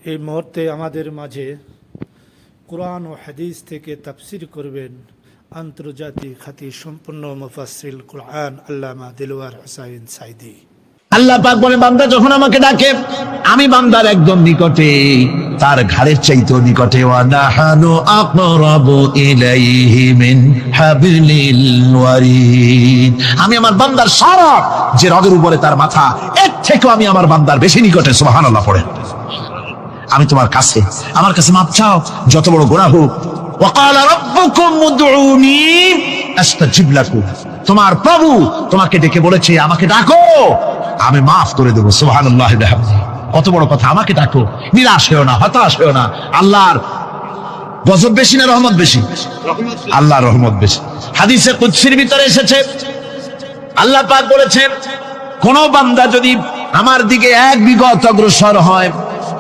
এই মুহূর্তে আমাদের মাঝে কুরআন ও হাদিস থেকে তাফসির করবেন আন্তর্জাতিক খ্যাতি সম্পন্ন মুফাসসির কুরআন আল্লামা দিলওয়ার হুসাইন সাইদি। আল্লাহ পাক বলে, বান্দা যখন আমাকে ডাকে আমি বান্দার একদম নিকটে, তার ঘাড়ের চাইতেও নিকটে। ওয়া নাহানু আকরাবু ইলাইহি মিন হাবলিল ওয়ারিদ। আমি আমার বান্দার সারা যে রগের উপরে তার মাথা, এর থেকেও আমি আমার বান্দার বেশি নিকটে। সুবহানাল্লাহ পড়ে। আমি তোমার কাছে, আমার কাছে মাপ চাও, যত বড় গুনাহ হোক। ওয়া ক্বালা রাব্বুকুম উদউনি আস্তাজিব লাকুম। তোমার প্রভু তোমাকে ডেকে বলেছে আমাকে ডাকো, আমি মাফ করে দেবো। সুবহানাল্লাহ। কত বড় কথা, আমাকে ডাকো, নিরাশ হয়েও না, হতাশ হয়েও না। আল্লাহর গজব বেশি না রহমত বেশি? আল্লাহর রহমত বেশি। হাদিসে কুদসির ভিতরে এসেছে, আল্লাহ পাক বলেছেন, কোন বান্দা যদি আমার দিকে এক বিগত অগ্রসর হয়,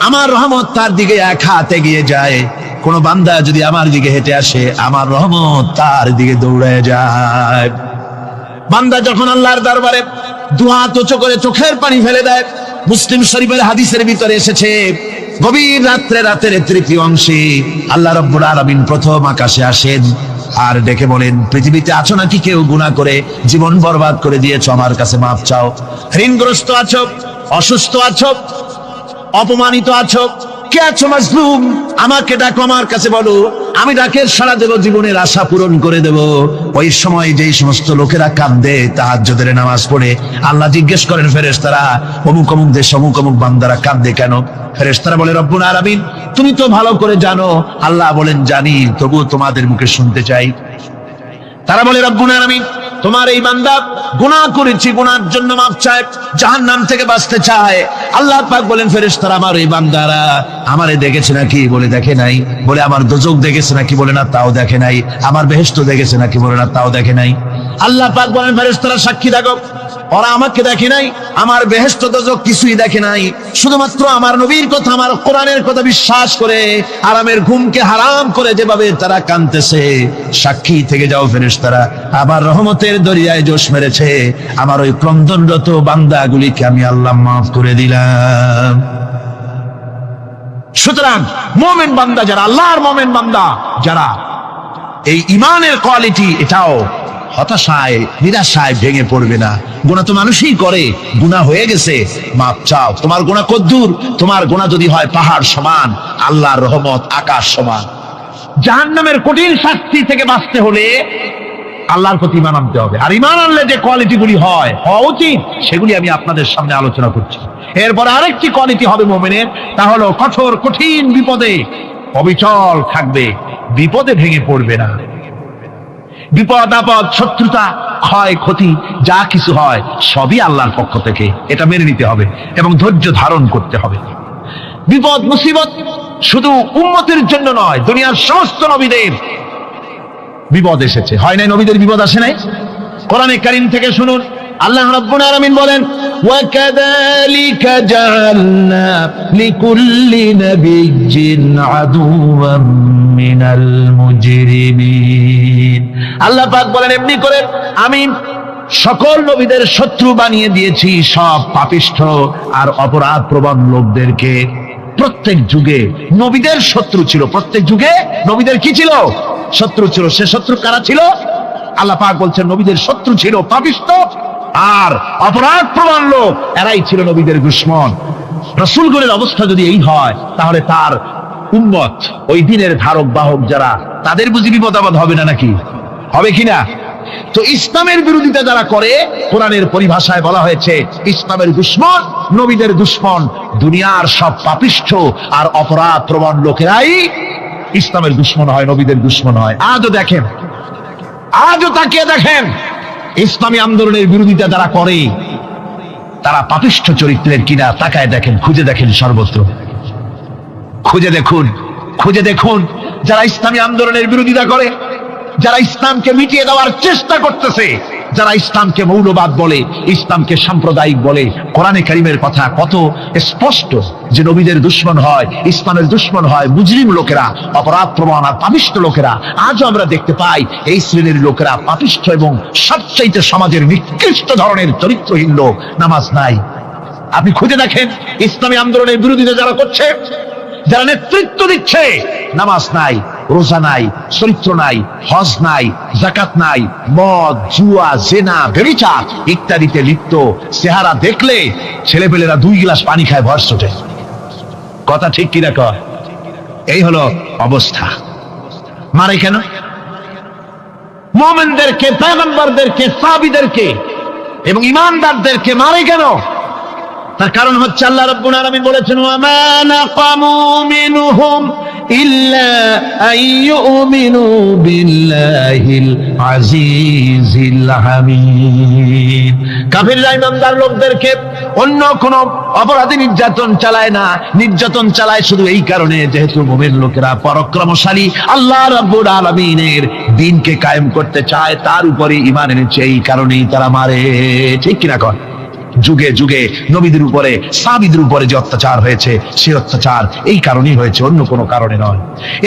আমার রহমত তার দিকে এক হাত এগিয়ে যায়। কোন বান্দা যদি আমার দিকে হেঁটে আসে, আমার রহমত তার দিকে দৌড়ে যায়। বান্দা যখন আল্লাহর দরবারে দুহাত উঁচু করে চোখের পানি ফেলে দেয়, মুসলিম শরীফের হাদিসের ভিতরে এসেছে, গভীর রাত্রে, রাতের তৃতীয় অংশে আল্লাহ রাব্বুল আলামিন প্রথম আকাশে আসেন আর ডেকে বলেন, পৃথিবীতে আছো নাকি কেউ গুনাহ করে জীবন বরবাদ করে দিয়েছো, আমার কাছে মাপ চাও। ঋণগ্রস্ত আছো, অসুস্থ আছো, অপমানিত আছো, কে আছো মাজলুম, আমাকে ডাকো, আমার কাছে বলো, আমি ডাকের সাড়া দেব, জীবনের আশা পূরণ করে দেব। ওই সময় যেই সমস্ত লোকেরা কাঁদে তাহাজ্জুদের নামাজ পড়ে, আল্লাহ জিজ্ঞেস করেন ফেরেশতারা, অমুক অমুক দেশ অমুক অমুক বান্দারা কাঁদে কেন? ফেরেশতারা বলে, রব্বুল আলামিন তুমি তো ভালো করে জানো। আল্লাহ বলেন, জানি, তবুও তোমাদের মুখে শুনতে চাই। তারা বলে, রব্বুল আলামিন তোমার এই বান্দা গুনাহ করেছে, গুনার জন্য মাপ চায়, জাহান্নাম থেকে বাঁচতে চায়। আল্লাহ পাক বলেন, ফেরেশতারা আমার এই বান্দারা আমারে দেখেছে নাকি? বলে দেখে নাই। বলে আমার দোজখ দেখেছে নাকি? বলে না, তাও দেখে নাই। আমার বেহেশত দেখেছে নাকি? বলে না, তাও দেখে নাই। আল্লাহ পাক বলেন, ফেরেশতারা সাক্ষী থাকো, ওরা আমাকে দেখে নাই, আমার বেহেশত দোজখ কিছুই দেখে নাই, শুধুমাত্র আমার নবীর কথা, আমার কোরআনের কথা বিশ্বাস করে আরামের ঘুমকে হারাম করে যেভাবে তারা কাঁদতেছে, সাক্ষী থেকে যাও ফেরেশতারা, আবার রহমতের দরিয়ায় জোশ মেরেছে, আমার ওই ক্রন্দনরত বান্দাগুলিকে আমি আল্লাহ মাফ করে দিলাম। সুতরাং মুমিন বান্দা যারা, আল্লাহর মুমিন বান্দা যারা, এই ঈমানের কোয়ালিটি, এটাও হতাশায় নিরাশায় ভেঙে পড়বে না। গুনাহ তো মানুষই করে, গুনাহ হয়ে গেছে, মাপ চাও। তোমার গুনাহ কদ্দুর? তোমার গুনাহ যদি হয় পাহাড় সমান, আল্লাহর রহমত আকাশ সমান। জাহান্নামের কঠিন শাস্তি থেকে বাঁচতে হলে আল্লাহর প্রতি ঈমান আনতে হবে। আর ঈমান আনলে যে কোয়ালিটিগুলি হওয়া উচিত, সেগুলি আমি আপনাদের সামনে আলোচনা করছি। এরপর আরেকটি কোয়ালিটি হবে মুমিনের, তা হলো কঠোর কঠিন বিপদে অবিচল থাকবে, বিপদে ভেঙে পড়বে না। বিপদ আপদ, শত্রুতা, ক্ষয় ক্ষতি যা কিছু হয় সবই আল্লাহর পক্ষ থেকে, এটা মেনে নিতে হবে এবং ধৈর্য ধারণ করতে হবে। বিপদ মুসিবত শুধু উম্মতের জন্য নয়, দুনিয়ার সমস্ত নবীদের বিপদ এসেছে, হয় নাই? নবীদের বিপদ আসে নাই? কোরআনে কারীম থেকে শুনুন, আল্লাহ রাব্বুল আলামিন বলেন, ওয়া কাযালিকা জাআলনা লিকুল্লি নাবিয়্যিন আদুওয়াম মিনাল মুজরিমিন। আল্লাহ পাক বলেন, এমনি করে আমি সকল নবীদের শত্রু বানিয়ে দিয়েছি, সব পাপিষ্ঠ আর অপরাধ প্রবণ লোকদেরকে। প্রত্যেক যুগে নবীদের শত্রু ছিল, প্রত্যেক যুগে নবীদের কি ছিল? শত্রু ছিল। সে শত্রু কারা ছিল? আল্লাহ পাক বলছেন, নবীদের শত্রু ছিল পাপিষ্ঠ আর অপরাধ প্রবণ লোক, এরাই ছিল নবীদের দুশমন। রাসূলগণের অবস্থা যদি এই হয়, তাহলে তার উম্মত, ওই দিনের ধারক বাহক যারা, তাদের বুঝি বিপদ আপদ হবে না নাকি? হবে কিনা? তো ইসলামের বিরোধিতা যারা করে, কোরআনের পরিভাষায় বলা হয়েছে ইসলামের দুশমন, নবীদের দুশমন। দুনিয়ার সব পাপিষ্ঠ আর অপরাধ প্রবণ লোকেরাই ইসলামের দুশমন হয়, নবীদের দুশমন হয়। আজও দেখেন, আজও তাকিয়ে দেখেন, ইসলামী আন্দোলনের বিরোধিতা যারা করে, তারা পাপিষ্ঠ চরিত্রের কিনা তাকায় দেখেন, খুঁজে দেখেন, সর্বত্র খুঁজে দেখুন, খুঁজে দেখুন। যারা ইসলামী আন্দোলনের বিরোধিতা করে, যারা ইসলামকে মিটিয়ে দেওয়ার চেষ্টা করতেছে, যারা ইসলামকে মৌলবাদ বলে, ইসলামকে সাম্প্রদায়িক বলে, কোরআনে কারীমের কথা কত স্পষ্ট যে নবীদের দুশমন হয়, ইসলামের দুশমন হয় মুজরিম লোকেরা, অপরাধ প্রবণ আর পাপিষ্ঠ লোকেরা। আজও আমরা দেখতে পাই এই শ্রেণীর লোকেরা পাপিষ্ঠ এবং সবচাইতে সমাজের নিকৃষ্ট ধরনের চরিত্রহীন লোক। নামাজ নাই। আপনি খুঁজে দেখেন ইসলামী আন্দোলনের বিরোধিতা যারা করছে, যারা নেতৃত্ব দিচ্ছে, নামাজ নাই, রোজা নাই, চরিত্র নাই, হজ নাই, যাকাত নাই, মদ, জুয়া, জেনা, ব্যভিচার ইত্যাদিতে লিপ্ত, চেহারা দেখলে ছেলেপেলেরা 2 গ্লাস পানি খায় ভর ছোটে। কথা ঠিক কিনা কয়? এই হলো অবস্থা। মারে কেন? মুমিনদেরকে, পয়গম্বরদেরকে, সাহাবীদেরকে এবং ঈমানদারদেরকে মারে কেন? তার কারণ হচ্ছে আল্লাহ রাব্বুল আলামিন বলেছেন, ওয়া মা নাকামু মিনহুম ইল্লা আইয়ুমিনু বিল্লাহিল আজিজিল হামিদ। কাফিররা ঈমানদার লোকদেরকে অন্য কোন অপরাধী নির্যাতন চালায় না, নির্যাতন চালায় শুধু এই কারণে যেহেতু মুমিন লোকেরা পরাক্রমশালী, আল্লাহ রাব্বুল আলামিনের দ্বীনকে কায়েম করতে চায়, তার উপরে ঈমান এনেছে, এই কারণেই তারা মারে। ঠিক কিনা কর? যুগে যুগে নবীদের উপরে, সাহাবীদের উপরে যে অত্যাচার হয়েছে, সেই অত্যাচার এই কারণেই হয়েছে, অন্য কোনো কারণে নয়।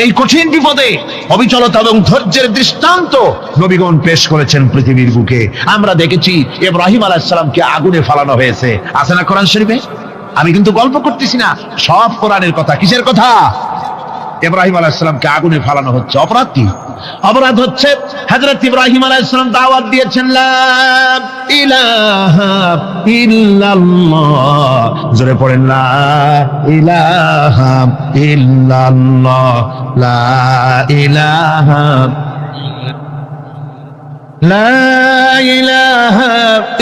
এই কঠিন বিপদে অবিচলতা এবং ধৈর্যের দৃষ্টান্ত নবীগণ পেশ করেছেন পৃথিবীর বুকে। আমরা দেখেছি ইব্রাহিম আলাইহিস সালামকে আগুনে ফালানো হয়েছে, আছে না কোরআন শরীফে? আমি কিন্তু গল্প করতেছি না, সব কোরআনের কথা। কিসের কথা? ইব্রাহিম আলাইহিস সালামকে আগুনে ফালানো হচ্ছে। অপরাধ কি? অপরাধ হচ্ছে হযরত ইব্রাহিম আলাইহিস সালাম দাওয়াত দিয়েছেন, লা ইলাহা ইল্লাল্লাহ। জোরে পড়েন, লা ইলাহা ইল্লাল্লাহ, লা ইলাহা, লা ইলাহা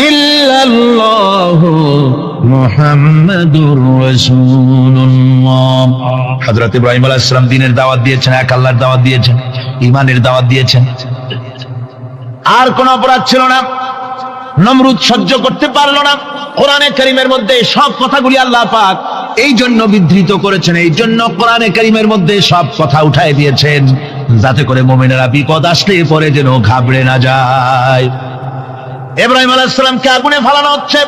ইল্লাল্লাহ মুহাম্মাদুর রাসূলুল্লাহ। হযরত ইব্রাহিম আলাইহিস সালাম দ্বীনের দাওয়াত দিয়েছেন, এক আল্লাহর দাওয়াত দিয়েছেন, ঈমানের দাওয়াত দিয়েছেন। আর কোন অপরাধ ছিল না। নমরুদ সহ্য করতে পারলো না। কোরআনে কারীমের মধ্যে সব কথাগুলি আল্লাহ পাক এই জন্য বিধৃত করেছেন, এই জন্য কোরআনে কারীমের মধ্যে সব কথা উঠায় দিয়েছেন, যাতে করে মুমিনেরা বিপদ আসলে পরে যেন ঘাবড়ে না যায়। ইব্রাহিম আলাইহিস সালামকে আগুনে ফালানো হচ্ছে।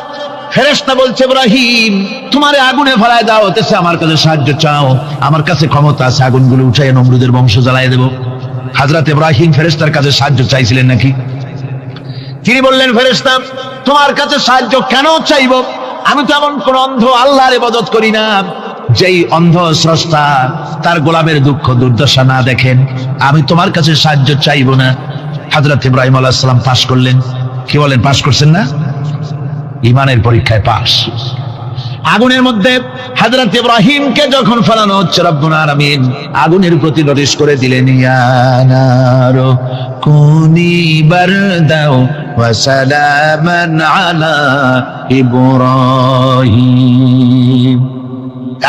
ফেরেশতা বলছে, ইব্রাহিম তোমারে আগুনে ফালায় দাও হতেছে, আমার কাছে সাহায্য চাও, আমার কাছে ক্ষমতা আছে, আগুনগুলো উঠাইয়ে নমরুদের বংশ জ্বালায় দেব। হযরত ইব্রাহিম ফেরেশতার কাছে সাহায্য চাইছিলেন নাকি? তিনি বললেন, ফেরেশতা তোমার কাছে সাহায্য কেন চাইব? আমি তো এমন কোন অন্ধ আল্লাহর ইবাদত করি না যেই অন্ধ স্রষ্টা তার গোলামের দুঃখ দুর্দশা না দেখেন। আমি তোমার কাছে সাহায্য চাইব না। হযরত ইব্রাহিম আলাইহিস সালাম পাশ করলেন। কি বলেন, পাশ করছেন না? ঈমানের পরীক্ষায় পাশ। আগুনের মধ্যে হযরত ইব্রাহিমকে যখন ফেলানো হচ্ছে, রব্বুল আলামিন আগুনের প্রতি নোটিশ করে দিলেন, ইয়া নারু কুনি বারদাও ওয়া সালামান আলা ইব্রাহিম।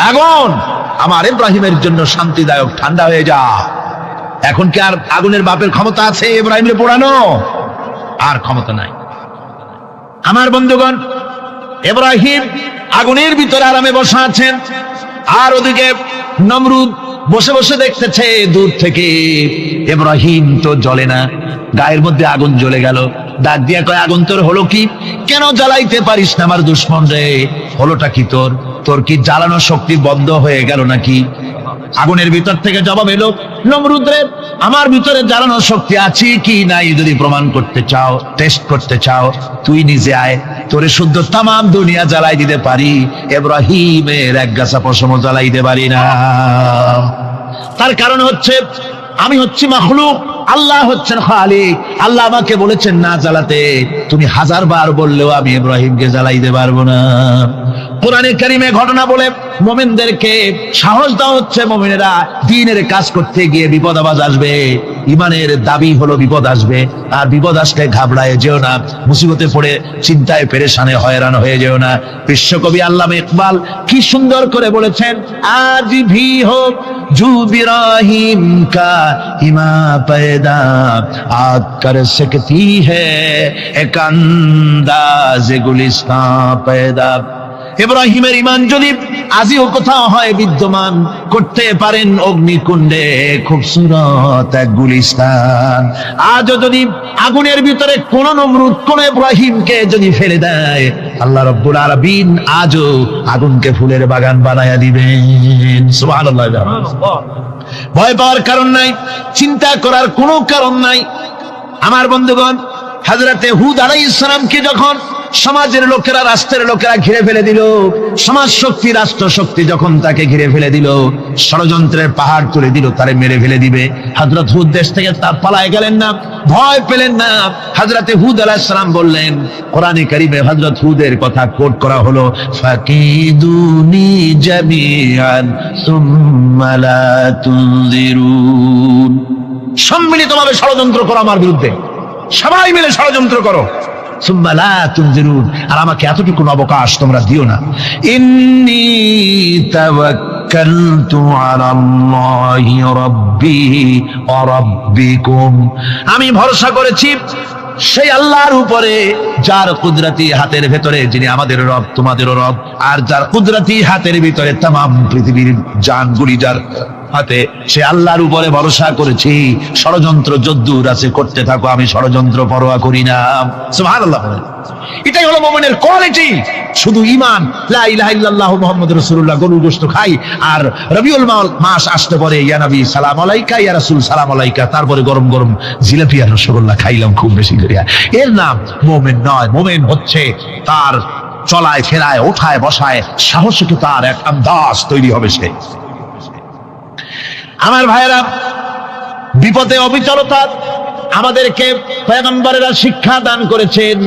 আগুন আমার ইব্রাহিমের জন্য শান্তিদায়ক, ঠান্ডা হয়ে যা। এখন কি আর আগুনের বাপের ক্ষমতা আছে ইব্রাহিমের পোড়ানো? আর ক্ষমতা নাই। আমার বন্ধুগণ, ইব্রাহিম আগুনের ভিতরে আরামে বসে আছেন, আর ওদিকে নমরুদ বসে বসে দেখতেছে দূর থেকে। ইব্রাহিম তো জ্বলে না, গায়ের মধ্যে আগুন জ্বলে গেল। ডাক দিয়া কয়, আগুন তোর হলো কি? কেন জ্বালাইতে পারিস না আমার দুশমন রে? হলোটা কি তোর? তোর কি জ্বালানো শক্তি বন্ধ হয়ে গেল নাকি? আগুনের ভিতর থেকে জবাব এলো, নমরুদ রে, আমার ভিতরে জ্বালানো শক্তি আছে কি নাই যদি প্রমাণ করতে চাও, টেস্ট করতে চাও, তুই নিজে আয়, তোরে শুদ্ধ তামাম দুনিয়া জ্বালাই দিতে পারি, ইব্রাহিমের এক গাছা পশম জ্বালাই দিতে পারি না। তার কারণ হচ্ছে আমি হচ্ছি মাখলুক, আল্লাহ হচ্ছেন খালিক। আল্লাহ আমাকে বলেছেন না জ্বালাতে, তুমি 1000 বার বললেও আমি ইব্রাহিমকে জ্বালাইতে পারবো না। কোরআনে কারীমে ঘটনা বলে মুমিনদেরকে সাহস দেওয়া হচ্ছে, মুমিনেরা দ্বীনের কাজ করতে গিয়ে বিপদ আবাজ আসবে, ঈমানের দাবি হলো বিপদ আসবে, আর বিপদ আসলে ঘাবড়ায় যেও না, মুসিবতে পড়ে চিন্তায় পেরেশানে হয়রান হয়ে যেও না। বিশ্বকবি আল্লামা ইকবাল কি সুন্দর করে বলেছেন, আজ ভি হোক জু ইব্রাহিম কা ইমা पैदा आग कर सकती है एक अंदाज गुलिस्तां पैदा। ইব্রাহিমের ঈমান যদি আজিও কোথাও হয় বিদ্যমান, করতে পারেন অগ্নিকুণ্ডে খুবসুরত এক গুলিস্তান। আজও যদি আগুনের ভিতরে কোন নমরুদ কোন ইব্রাহিমকে যদি ফেলে দেয়, আল্লাহ রাব্বুল আলামিন আজও আগুনকে ফুলের বাগান বানায়া দিবেন। সুবহানাল্লাহ। ভয় পাওয়ার কারণ নাই, চিন্তা করার কোনো কারণ নাই। আমার বন্ধুগণ, হযরতে হুদ আলাইহিস সালামকে যখন সমাজের লোকেরা, রাষ্ট্রের লোকেরা ঘিরে ফেলে দিল। সমাজ শক্তি, রাষ্ট্র শক্তি যখন তাকে ঘিরে ফেলে দিল, ষড়যন্ত্রের পাহাড় তুলে দিল, তারে মেরে ফেলে দিবে। হযরত হুদ দেশ থেকে তা পালায় গেলেন না, ভয় পেলেন না। হযরত হুদ আলাইহিস সালাম বললেন, কোরআনে কারীমে হযরত হুদের কথা কোট করা হলো, ফাকিদুনি জামিআন সুম্মা লা তুনজিরুন। সম্মিলিতভাবে ষড়যন্ত্র করো আমার বিরুদ্ধে, সবাই মিলে ষড়যন্ত্র করো, সুম্মা লা তুনজিরুন, আর আমাকে এতটুকু অবকাশ তোমরা দিও না। ইন্নী তাওয়াক্কালতু আলাল্লাহি রাব্বি ওয়া রাব্বিকুম, আমি ভরসা করেছি সেই আল্লাহর উপরে যার কুদরতি হাতের ভেতরে, যিনি আমাদের রব তোমাদেরও রব, আর যার কুদরতি হাতের ভিতরে তামাম পৃথিবীর জানগুলি যার হাতে, সে আল্লাহর উপরে ভরসা করেছি। ষড়যন্ত্র যদ্দূর আছে করতে থাকো, আমি ষড়যন্ত্র পরোয়া করি না। সুবহানাল্লাহ। এটাই হলো মুমিনের কোয়ালিটি। শুধু ঈমান, লা ইলাহা ইল্লাল্লাহ মুহাম্মাদুর রাসূলুল্লাহ, গরুর গোশত খাই, আর রবিউল মাস আসতে পরে ইয়া নবী সালাম আলাইকা, ইয়া রাসূল সালাম আলাইকা, তারপরে গরম গরম জিলাপি আর রসগোল্লা খাইলাম খুব বেশি করে, এর নাম মুমিন নয়। মুমিন হচ্ছে তার চলায় ফেরায়, ওঠায় বসায় সাহসিকতার তার এক আন্দাজ তৈরি হবে সে। আমার ভাইয়েরা, বিপদে অবিচলতা আমাদেরকে পয়গম্বরেরা শিক্ষা দান করেছেন।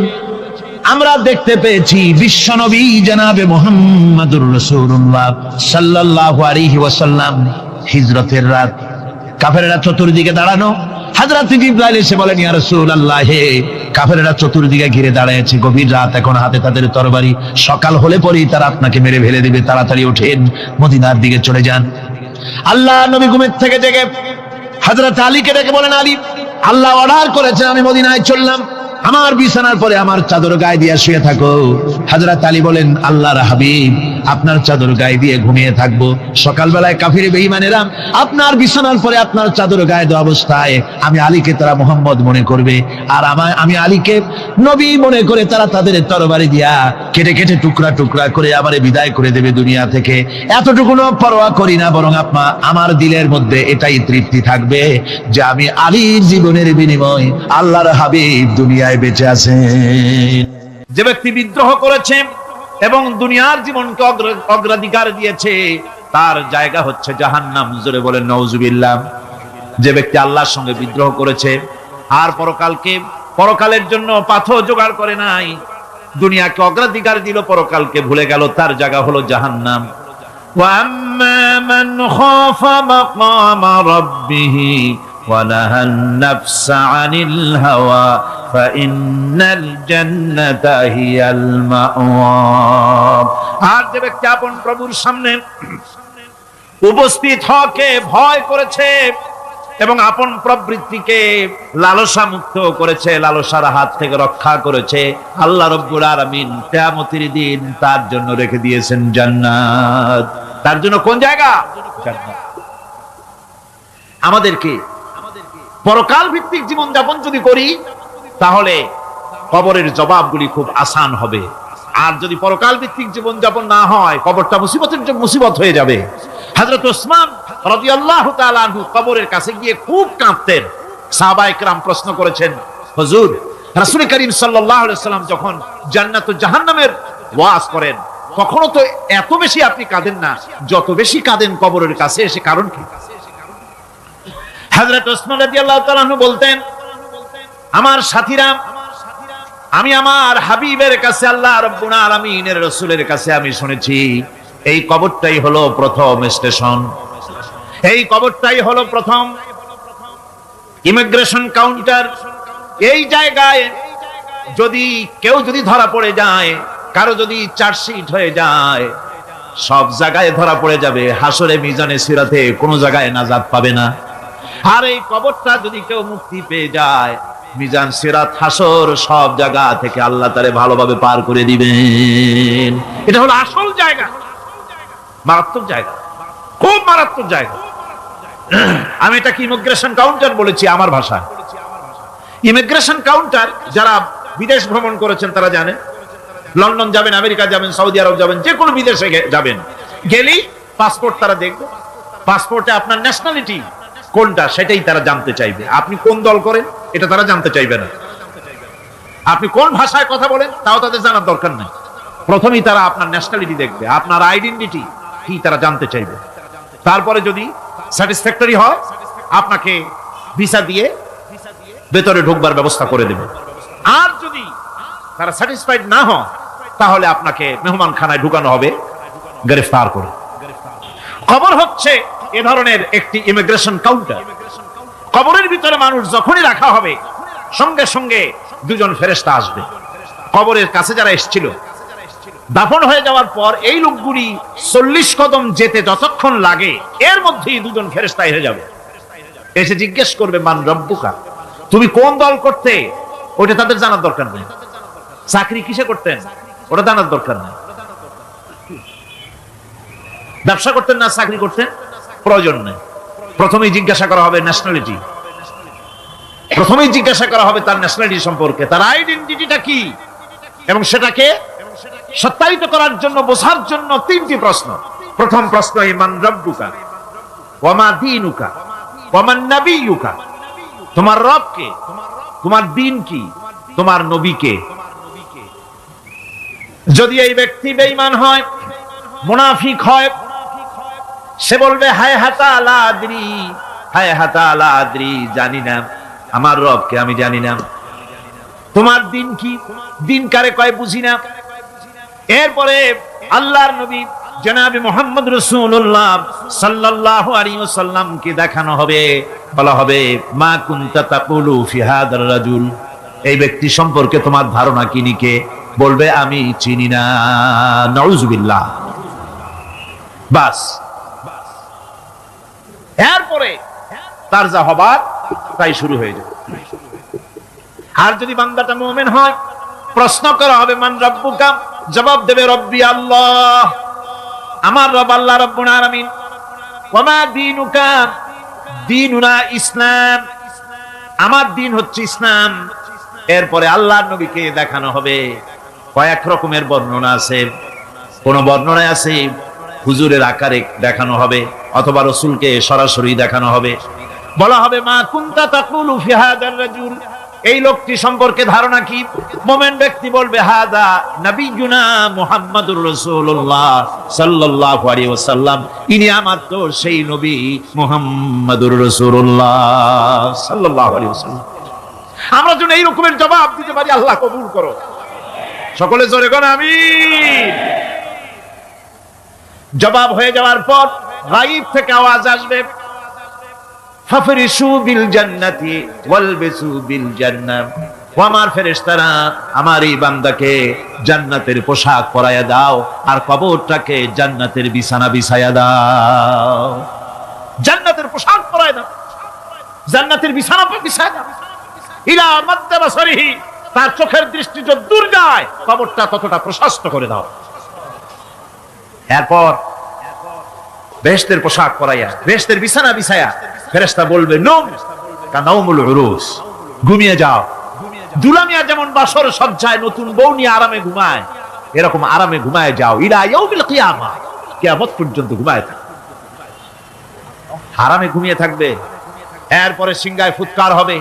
আমরা দেখতে পেয়েছি বিশ্বনবী জনাবে মুহাম্মদুর রাসূলুল্লাহ সাল্লাল্লাহু আলাইহি ওয়াসাল্লাম হিজরতের রাত, কাফেররা চতুর্দিকে দাঁড়ানো, হযরত জিবরাইল এসে বলেন, ইয়া রাসূলুল্লাহ, হে কাফেররা চতুর্দিকে ঘিরে দাঁড়িয়েছে, গভীর রাত, এখন হাতে তাদের তরবারি, সকাল হলে পরেই তারা আপনাকে মেরে ফেলে দিবে, তাড়াতাড়ি ওঠেন, মদিনার দিকে চলে যান। আল্লাহ নবী ঘুমের থেকে জেগে হযরত আলীকে ডেকে বলেন, আলী, আল্লাহ অর্ডার করেছেন আমি মদিনায় চললাম, আমার বিছানার পরে আমার চাদর গায়ে দিয়ে শুয়ে থাকো। হযরত আলী বলেন, আল্লাহর হাবিব, আপনার চাদর গায়ে দিয়ে ঘুমিয়ে থাকবো, সকালবেলায় কাফির বেঈমানেরা আপনার বিছানার পরে আপনার চাদর গায়ে দেওয়া অবস্থায় আমি আলীকে তারা মুহাম্মদ মনে করবে, আর আমি আলীকে নবী মনে করে তারা তাদের তরবারি দিয়া কেটে কেটে টুকরা টুকরা করে আমারে বিদায় করে দেবে দুনিয়া থেকে। এতটুকুনো পরোয়া করি না, বরং আমার দিলের মধ্যে এটাই তৃপ্তি থাকবে যে আমি আলীর জীবনের বিনিময় আল্লাহর হাবিব দুনিয়ায় বেঁচে আছেন। যে ব্যক্তি বিদ্রোহ করেছে এবং দুনিয়ার জীবনকে অগ্রাধিকার দিয়েছে, তার জায়গা হচ্ছে জাহান্নাম। জোরে বলেন নাউজুবিল্লাহ। যে ব্যক্তি আল্লাহর সঙ্গে বিদ্রোহ করেছে আর পরকালের জন্য পাথর জোগাড় করে নাই, দুনিয়াকে অগ্রাধিকার দিল, পরকালকে ভুলে গেল, তার জায়গা হলো জাহান্নাম। ওয়া আম্মা মান খাফা মাকামা রাব্বিহি ওয়া নাহান নাফসা আনিল হাওয়া ফাইন্নাল জান্নাতা হিয়াল মাওয়া। আর যে ব্যক্তি আপন প্রভুর সামনে উপস্থিত হওয়াকে ভয় করেছে এবং আপন প্রবৃত্তিকে লালসা মুক্ত করেছে, লালসার হাত থেকে রক্ষা করেছে, আল্লাহ রাব্বুল আলামিন কিয়ামতের দিন তার জন্য রেখে দিয়েছেন জান্নাত। তার জন্য কোন জায়গা? জান্নাত। আমাদেরকে পরকাল ভিত্তিক জীবন যাপন যদি করি, তাহলে কবরের জবাবগুলি খুব আসান হবে। আর যদি পরকাল ভিত্তিক জীবন যাপন না হয়, কবরটা মুসিবত হয়ে যাবে। হযরত ওসমান রাদিয়াল্লাহু তাআলা আনহু কবরের কাছে গিয়ে খুব কাঁদতেন। সাহাবায়ে কেরাম প্রশ্ন করেছেন, হুজুর, রাসূল করিম সাল্লাল্লাহু আলাইহি ওয়াসাল্লাম যখন জান্নাত ও জাহান্নামের ওয়াজ করেন, কখনো তো এত বেশি আপনি কাঁদেন না যত বেশি কাঁদেন কবরের কাছে এসে, কারণ কি? হযরত ওসমান রাদিয়াল্লাহু তাআলা আনহু বলতেন, আমার সাথীরা, আমি আমার হাবিবের কাছে, আল্লাহ রাব্বুল আলামিনের রাসূলের কাছে আমি শুনেছি, এই কবরটাই হলো প্রথম স্টেশন, এই কবরটাই হলো প্রথম ইমিগ্রেশন কাউন্টার। এই জায়গায় কেউ যদি ধরা পড়ে যায়, কারো যদি চার্জশিট হয়ে যায়, সব জায়গায় ধরা পড়ে যাবে, হাসরে মিজানে সিরাতে কোনো জায়গায় নাজাত পাবে না। আর এই কবরটা যদি কেউ মুক্তি পেয়ে যায়, মিজান সিরাত হাসর সব জায়গা থেকে আল্লাহ তারে ভালোভাবে পার করে দিবেন। এটা হলো আসল জায়গা, মারাত্মক জায়গা, খুব মারাত্মক জায়গা। আমি এটাকে ইমিগ্রেশন কাউন্টার বলেছি আমার ভাষায়। ইমিগ্রেশন কাউন্টার যারা বিদেশ ভ্রমণ করেছেন তারা জানেন। লন্ডন যাবেন, আমেরিকা যাবেন, সৌদি আরব যাবেন, যে কোনো বিদেশে যাবেন, গেলেই পাসপোর্ট তারা দেখবে। পাসপোর্টে আপনার ন্যাশনালিটি কোনটা সেটাই তারা জানতে চাইবে। আপনি কোন দল করেন এটা তারা জানতে চাইবে না। আপনি কোন ভাষায় কথা বলেন তাও তাদের জানার দরকার নেই। প্রথমেই তারা আপনার ন্যাশনালিটি দেখবে, আপনার আইডেন্টিটি কি তারা জানতে চাইবে। তারপরে যদি স্যাটিসফ্যাক্টরি হয় আপনাকে ভিসা দিয়ে ভেতরে ঢুকবার ব্যবস্থা করে দেবে। আর যদি তারা স্যাটিসফাইড না হয় তাহলে আপনাকে মেহমানখানায় ঢুকানো হবে গ্রেফতার করে। কবর হচ্ছে এ ধরনের একটি ইমিগ্রেশন কাউন্টার। কবরের ভিতরে মানুষ যখনই রাখা হবে সঙ্গে সঙ্গে দুজন ফেরেশতা আসবে। কবরের কাছে যারা এসেছিল দাফন হয়ে যাওয়ার পর এই লোকগুলি 40 কদম যেতে যতক্ষণ লাগে এর মধ্যেই দুজন ফেরেশতা এসে যাবে। এসে জিজ্ঞেস করবে মান রব্বুকা, তুমি কোন দল করতে, ওটা তাদের জানার দরকার নেই। চাকরি কিসে করতেন ওটা জানার দরকার নেই। ব্যবসা করতেন না চাকরি করতেন প্রয়োজন নেই। প্রথমেই জিজ্ঞাসা করা হবে ন্যাশনালিটি, প্রথমেই জিজ্ঞাসা করা হবে তার ন্যাশনালিটি সম্পর্কে, তার আইডেন্টিটিটা কি, এবং সেটাকে সত্যায়িত করার জন্য বোঝার জন্য 3টি প্রশ্ন। প্রথম প্রশ্ন মান রব্বুকা ওয়া মা দীনুকা ওয়া মান নাবিয়ুকা, তোমার রব কে, তোমার দ্বীন কি, তোমার নবী কে। যদি এই ব্যক্তি বেঈমান হয়, মুনাফিক হয়, সে বলবে হায় হাতা লা আদরি, হায় হাতা লা আদরি, জানি না আমার রবকে, আমি জানি না। তোমার দিন কি, দিন কারে কয় বুঝি না। এরপরে আল্লাহর নবী জনাবে মুহাম্মদ রাসূলুল্লাহ সাল্লাল্লাহু আলাইহি ওয়াসাল্লাম কে দেখানো হবে, বলা হবে মা কুনতা তাকুলু ফি হাদার রাজুল, এই ব্যক্তি সম্পর্কে তোমার ধারণা কি নিকে, বলবে আমি চিনি না। নাউযুবিল্লাহ। বাস, এরপরে তার যা হবার তাই শুরু হয়ে যাবে। আর যদি বান্দাটা মুমিন হয়, প্রশ্ন করা হবে মান রব্বুকা, জবাব দেবে রব্বি আল্লাহ, আমার রব আল্লাহ রাব্বুল আলামিন। ওয়া মা দীনুকা, দীনুনা ইসলাম, আমার দিন হচ্ছে ইসলাম। এরপরে আল্লাহর নবীকে দেখানো হবে। কয়েক রকমের বর্ণনা আছে, কোন বর্ণনায় আছে হুজুরের আকারে দেখানো হবে অথবা রাসূলকে সরাসরি দেখানো হবে। বলা হবে মা কুনতা তাকুলু ফি হাদার রাজুল, এই লোকটি সম্পর্কে ধারণা কি। মুমিন ব্যক্তি বলবে হাদা নবিয়ুনা মুহাম্মাদুর রাসূলুল্লাহ সাল্লাল্লাহু আলাইহি ওয়াসাল্লাম, ইনি আমার তো সেই নবী মুহাম্মাদুর রাসূলুল্লাহ সাল্লাল্লাহু আলাইহি ওয়াসাল্লাম। আমরা যেন এই রকমের জবাব দিতে পারি, আল্লাহ কবুল করো। সকলে জোরে কোন আমিন। জবাব হয়ে যাওয়ার পর গায়ব থেকে আওয়াজ আসবে ফাফরিশু বিল জান্নাতি ওয়ালবিসু বিল জান্নাহ, ও আমার ফেরেশতারা আমার এই বান্দাকে জান্নাতের পোশাক পরায়া দাও আর কবরটাকে জান্নাতের বিছানা বিছায়া দাও। জান্নাতের পোশাক পরায়া দাও, জান্নাতের বিছানা বিছায়া দাও। ইলা মাদ্দা বাসারিহি, তার চোখের দৃষ্টি যত দূর যায় কবরটা ততটা প্রশস্ত করে দাও। এরপর বেহেশতের পোশাক পরাইয়া বেহেশতের বিছানা বিছায়া ফেরেশতা বলবে নুম কানাউমুল উরুস, ঘুমিয়ে যাও। দুলামিয়া যেমন বাসর সজ্জায় নতুন বউ নিয়ে আরামে ঘুমায়, এরকম আরামে ঘুমায় যাও। ইলা ইয়াউমিল কিয়ামা, কিয়ামত পর্যন্ত ঘুমায় থাকবে, আরামে ঘুমিয়ে থাকবে। এরপরে সিংহায় ফুৎকার হবে,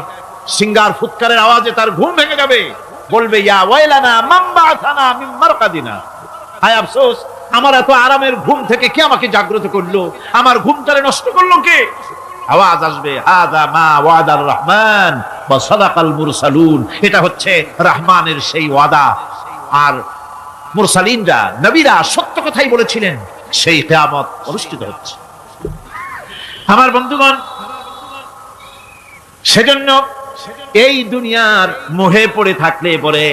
সিংহার ফুৎকারের আওয়াজে তার ঘুম ভেঙে যাবে। বলবে ইয়া ওয়াইলানা মান বাআসানা মিন মারকাদিনা, হায় আফসোস, আমার এত আরামের ঘুম থেকে কে আমাকে জাগ্রত করলো, আমার ঘুমটারে নষ্ট করলো কে। আওয়াজ আসবে হাযা মা ওয়াদার রহমান ওয়া সাদাকাল মুরসালুন, এটা হচ্ছে রহমানের সেই ওয়াদা, আর মুরসালিনরা নবীরা সত্য কথাই বলেছিলেন, সেই কিয়ামত অনুষ্ঠিত হচ্ছে। আমার বন্ধুগণ, সেজন্য এই দুনিয়ার মোহে পড়ে থাকলে পরে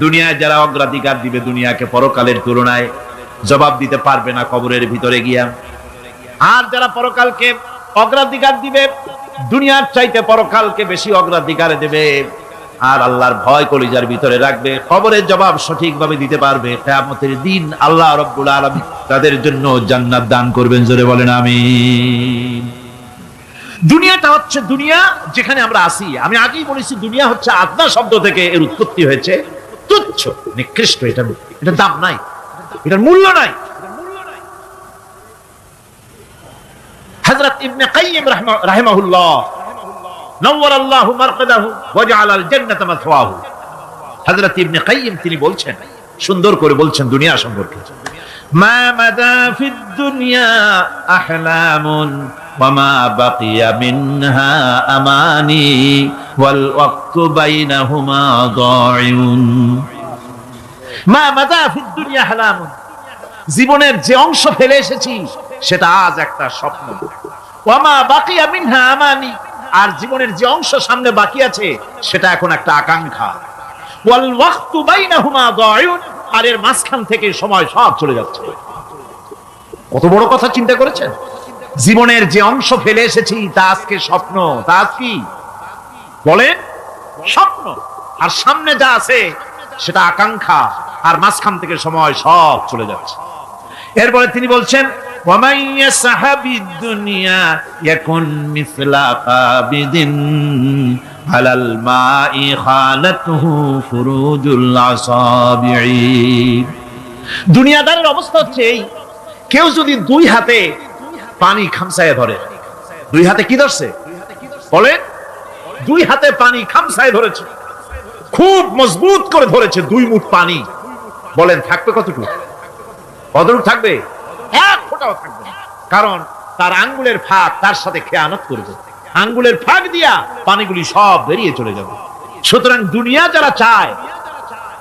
দুনিয়ায় যারা অগ্রাধিকার দিবে দুনিয়াকে পরকালের তুলনায়, জবাব দিতে পারবে না কবরের ভিতরে গিয়া। আর যারা পরকালকে অগ্রাধিকার দিবে, দুনিয়ার চাইতে পরকালকে বেশি অগ্রাধিকার দেবে, আর আল্লাহর ভয় কলিজার ভিতরে রাখবে, কবরের জবাব সঠিকভাবে দিতে পারবে, কিয়ামতের দিন আল্লাহ রাব্বুল আলামিন তাদের জন্য জান্নাত দান করবেন। জোরে বলেন আমিন। দুনিয়াটা হচ্ছে দুনিয়া যেখানে আমরা আছি। আমি আগেই বলেছি দুনিয়া হচ্ছে আদনা শব্দ থেকে এর উৎপত্তি হয়েছে, তুচ্ছ নিকৃষ্ট, এটার দাম নাই, এটার মূল্য নাই। হযরত ইবনে কাইয়িম রাহিমাহুল্লাহ নাওয়ারাল্লাহু মারকাদাহু ওয়া জাআলাল জান্নাতা মাসওয়াহু, হযরত ইবনে কাইয়িম তিনি বলছেন, সুন্দর করে বলছেন দুনিয়া সম্পর্কে, মা মাদা ফিদ দুনিয়া আহলামুন ওয়া মা বাকিয়া মিনহা আমানি ওয়াল ওয়াক্তু বাইনাহুমা দাইউন। মা মাদা ফিদ দুনিয়া আহলামুন, জীবনের যে অংশ ফেলে এসেছি সেটা আজ একটা স্বপ্ন। ওয়া মা বাকিয়া মিনহা আমানি, আর জীবনের যে অংশ সামনে বাকি আছে সেটা এখন একটা আকাঙ্ক্ষা। ওয়াল ওয়াক্তু বাইনাহুমা দাইউন, আর এর মাঝখান থেকে সময় সব চলে যাচ্ছে। কত বড় কথা চিন্তা করেছেন? জীবনের যে অংশ ফেলে এসেছি তা আজকে স্বপ্ন, তা আজ কি বলেন? স্বপ্ন। আর সামনে যা আছে সেটা আকাঙ্ক্ষা, আর মাঝখান থেকে সময় সব চলে যাচ্ছে। এরপরে তিনি বলছেন, ওয়ামান ইয়াসহাবিদ দুনিয়া ইয়াকুন মিসলা কাবিদিন আলাল মাই খালাতুহু ফুরুজুল আসাবিঈ। দুনিয়াদারের অবস্থা হচ্ছে এই, কেউ যদি দুই হাতে পানি খামসায় ধরে, দুই হাতে কি ধরছে বলে? দুই হাতে পানি খামসায় ধরেছে, খুব মজবুত করে ধরেছে, 2 মুঠ পানি। বলেন থাকবে কতটুকু? কতটুকু থাকবে? 1 ফোঁটাও থাকবে না, কারণ তার আঙ্গুলের ফাঁক তার সাথে খেয়ানত করবে, আঙ্গুলের ফাঁক দিয়া পানিগুলি সব বেরিয়ে চলে যাবে। সুতরাং দুনিয়া যারা চায়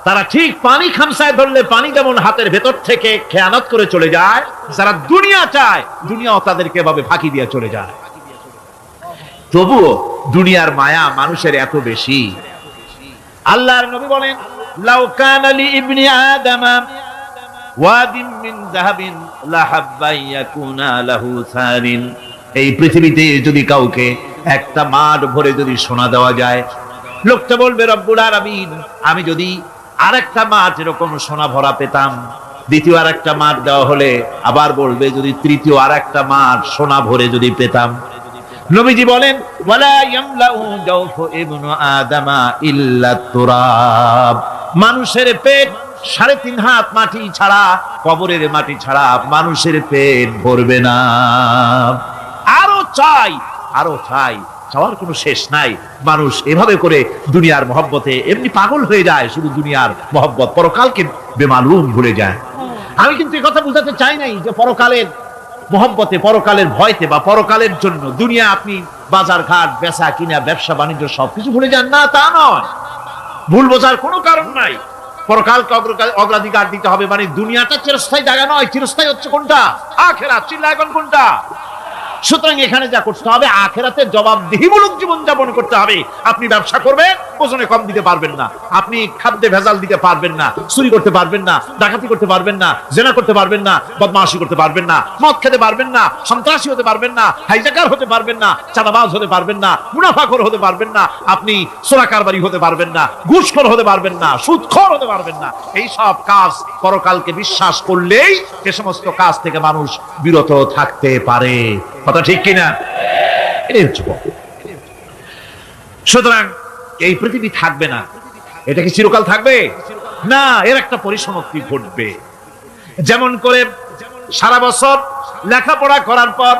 তারা ঠিক পানি খামসায় ধরলে পানি যেমন হাতের ভেতর থেকে খেয়ানত করে চলে যায়, যারা দুনিয়া চায় দুনিয়াও তাদেরকে এভাবে ফাঁকি দিয়ে চলে যায়। তবুও দুনিয়ার মায়া মানুষের এত বেশি। আল্লাহর নবী বলেন, লাউ কানা লি ইবনি আদামা ওয়াদিন মিন যাহাবিন লাহাব্বা ইয়াকুনা লাহু সারিন। এই পৃথিবীতে যদি কাউকে একটা মাঠ ভরে যদি সোনা দেওয়া যায়, লোকটা বলবে রব্বুল আলামিন, আমি যদি আরেকটা মাঠ এরকম সোনা ভরা পেতাম। দ্বিতীয় আরেকটা মাঠ দেওয়া হলে আবার বলবে যদি তৃতীয় আরেকটা মাঠ সোনা ভরে যদি পেতাম। নবীজি বলেন, ওয়ালা ইয়ামলাউ জাওফু ইবনু আদামা ইল্লা তুরাব। মানুষের পেট 3.5 হাত মাটি ছাড়া, কবরের মাটি ছাড়া মানুষের পেট ভরবে না। আরো চাই, আরো চাই, চাওয়ার কোনো শেষ নাই। মানুষ এভাবে করে দুনিয়ার মহব্বতে এমনি পাগল হয়ে যায়, শুধু দুনিয়ার মহব্বত, পরকালকে বেমালুম ভুলে যায়। আমি কিন্তু এই কথা বুঝাতে চাই নাই যে পরকালের মহব্বতে, পরকালের ভয়তে বা পরকালের জন্য দুনিয়া আপনি বাজার ঘাট, বেচা কিনা, ব্যবসা বাণিজ্য সবকিছু ভুলে যান, না তা নয়। ভুল বোঝার কোনো কারণ নাই। পরকালকে অগ্রাধিকার দিতে হবে, মানে দুনিয়াটা চিরস্থায়ী জায়গা নয়, চিরস্থায়ী হচ্ছে কোনটা? আখিরাত। চিল্লা এখন কোনটা? সুতরাং এখানে যা করতে হবে, আখিরাতের জবাবদিহিমূলক জীবন যাপন করতে হবে। আপনি ব্যবসা করবেন, ওজনে কম দিতে পারবেন না, আপনি খাদ্যে ভেজাল দিতে পারবেন না, চুরি করতে পারবেন না, ডাকাতি করতে পারবেন না, জেনা করতে পারবেন না, বদমাশি করতে পারবেন না, মদ খেতে পারবেন না, সন্ত্রাসী হতে পারবেন না, হাইজাকার হতে পারবেন না, চাঁদাবাজ হতে পারবেন না, মুনাফাখোর হতে পারবেন না, আপনি চোরা কারবারি হতে পারবেন না, ঘুষখোর হতে পারবেন না, সুদখোর হতে পারবেন না। এই সব কাজ পরকালকে বিশ্বাস করলেই সে সমস্ত কাজ থেকে মানুষ বিরত থাকতে পারে। কথা ঠিক কিনা? সুতরাং এই পৃথিবী থাকবে না, এটা কি চিরকাল থাকবে না? এর একটা পরিসমাপ্তি ঘটবে। যেমন করে সারা বছর লেখাপড়া করার পর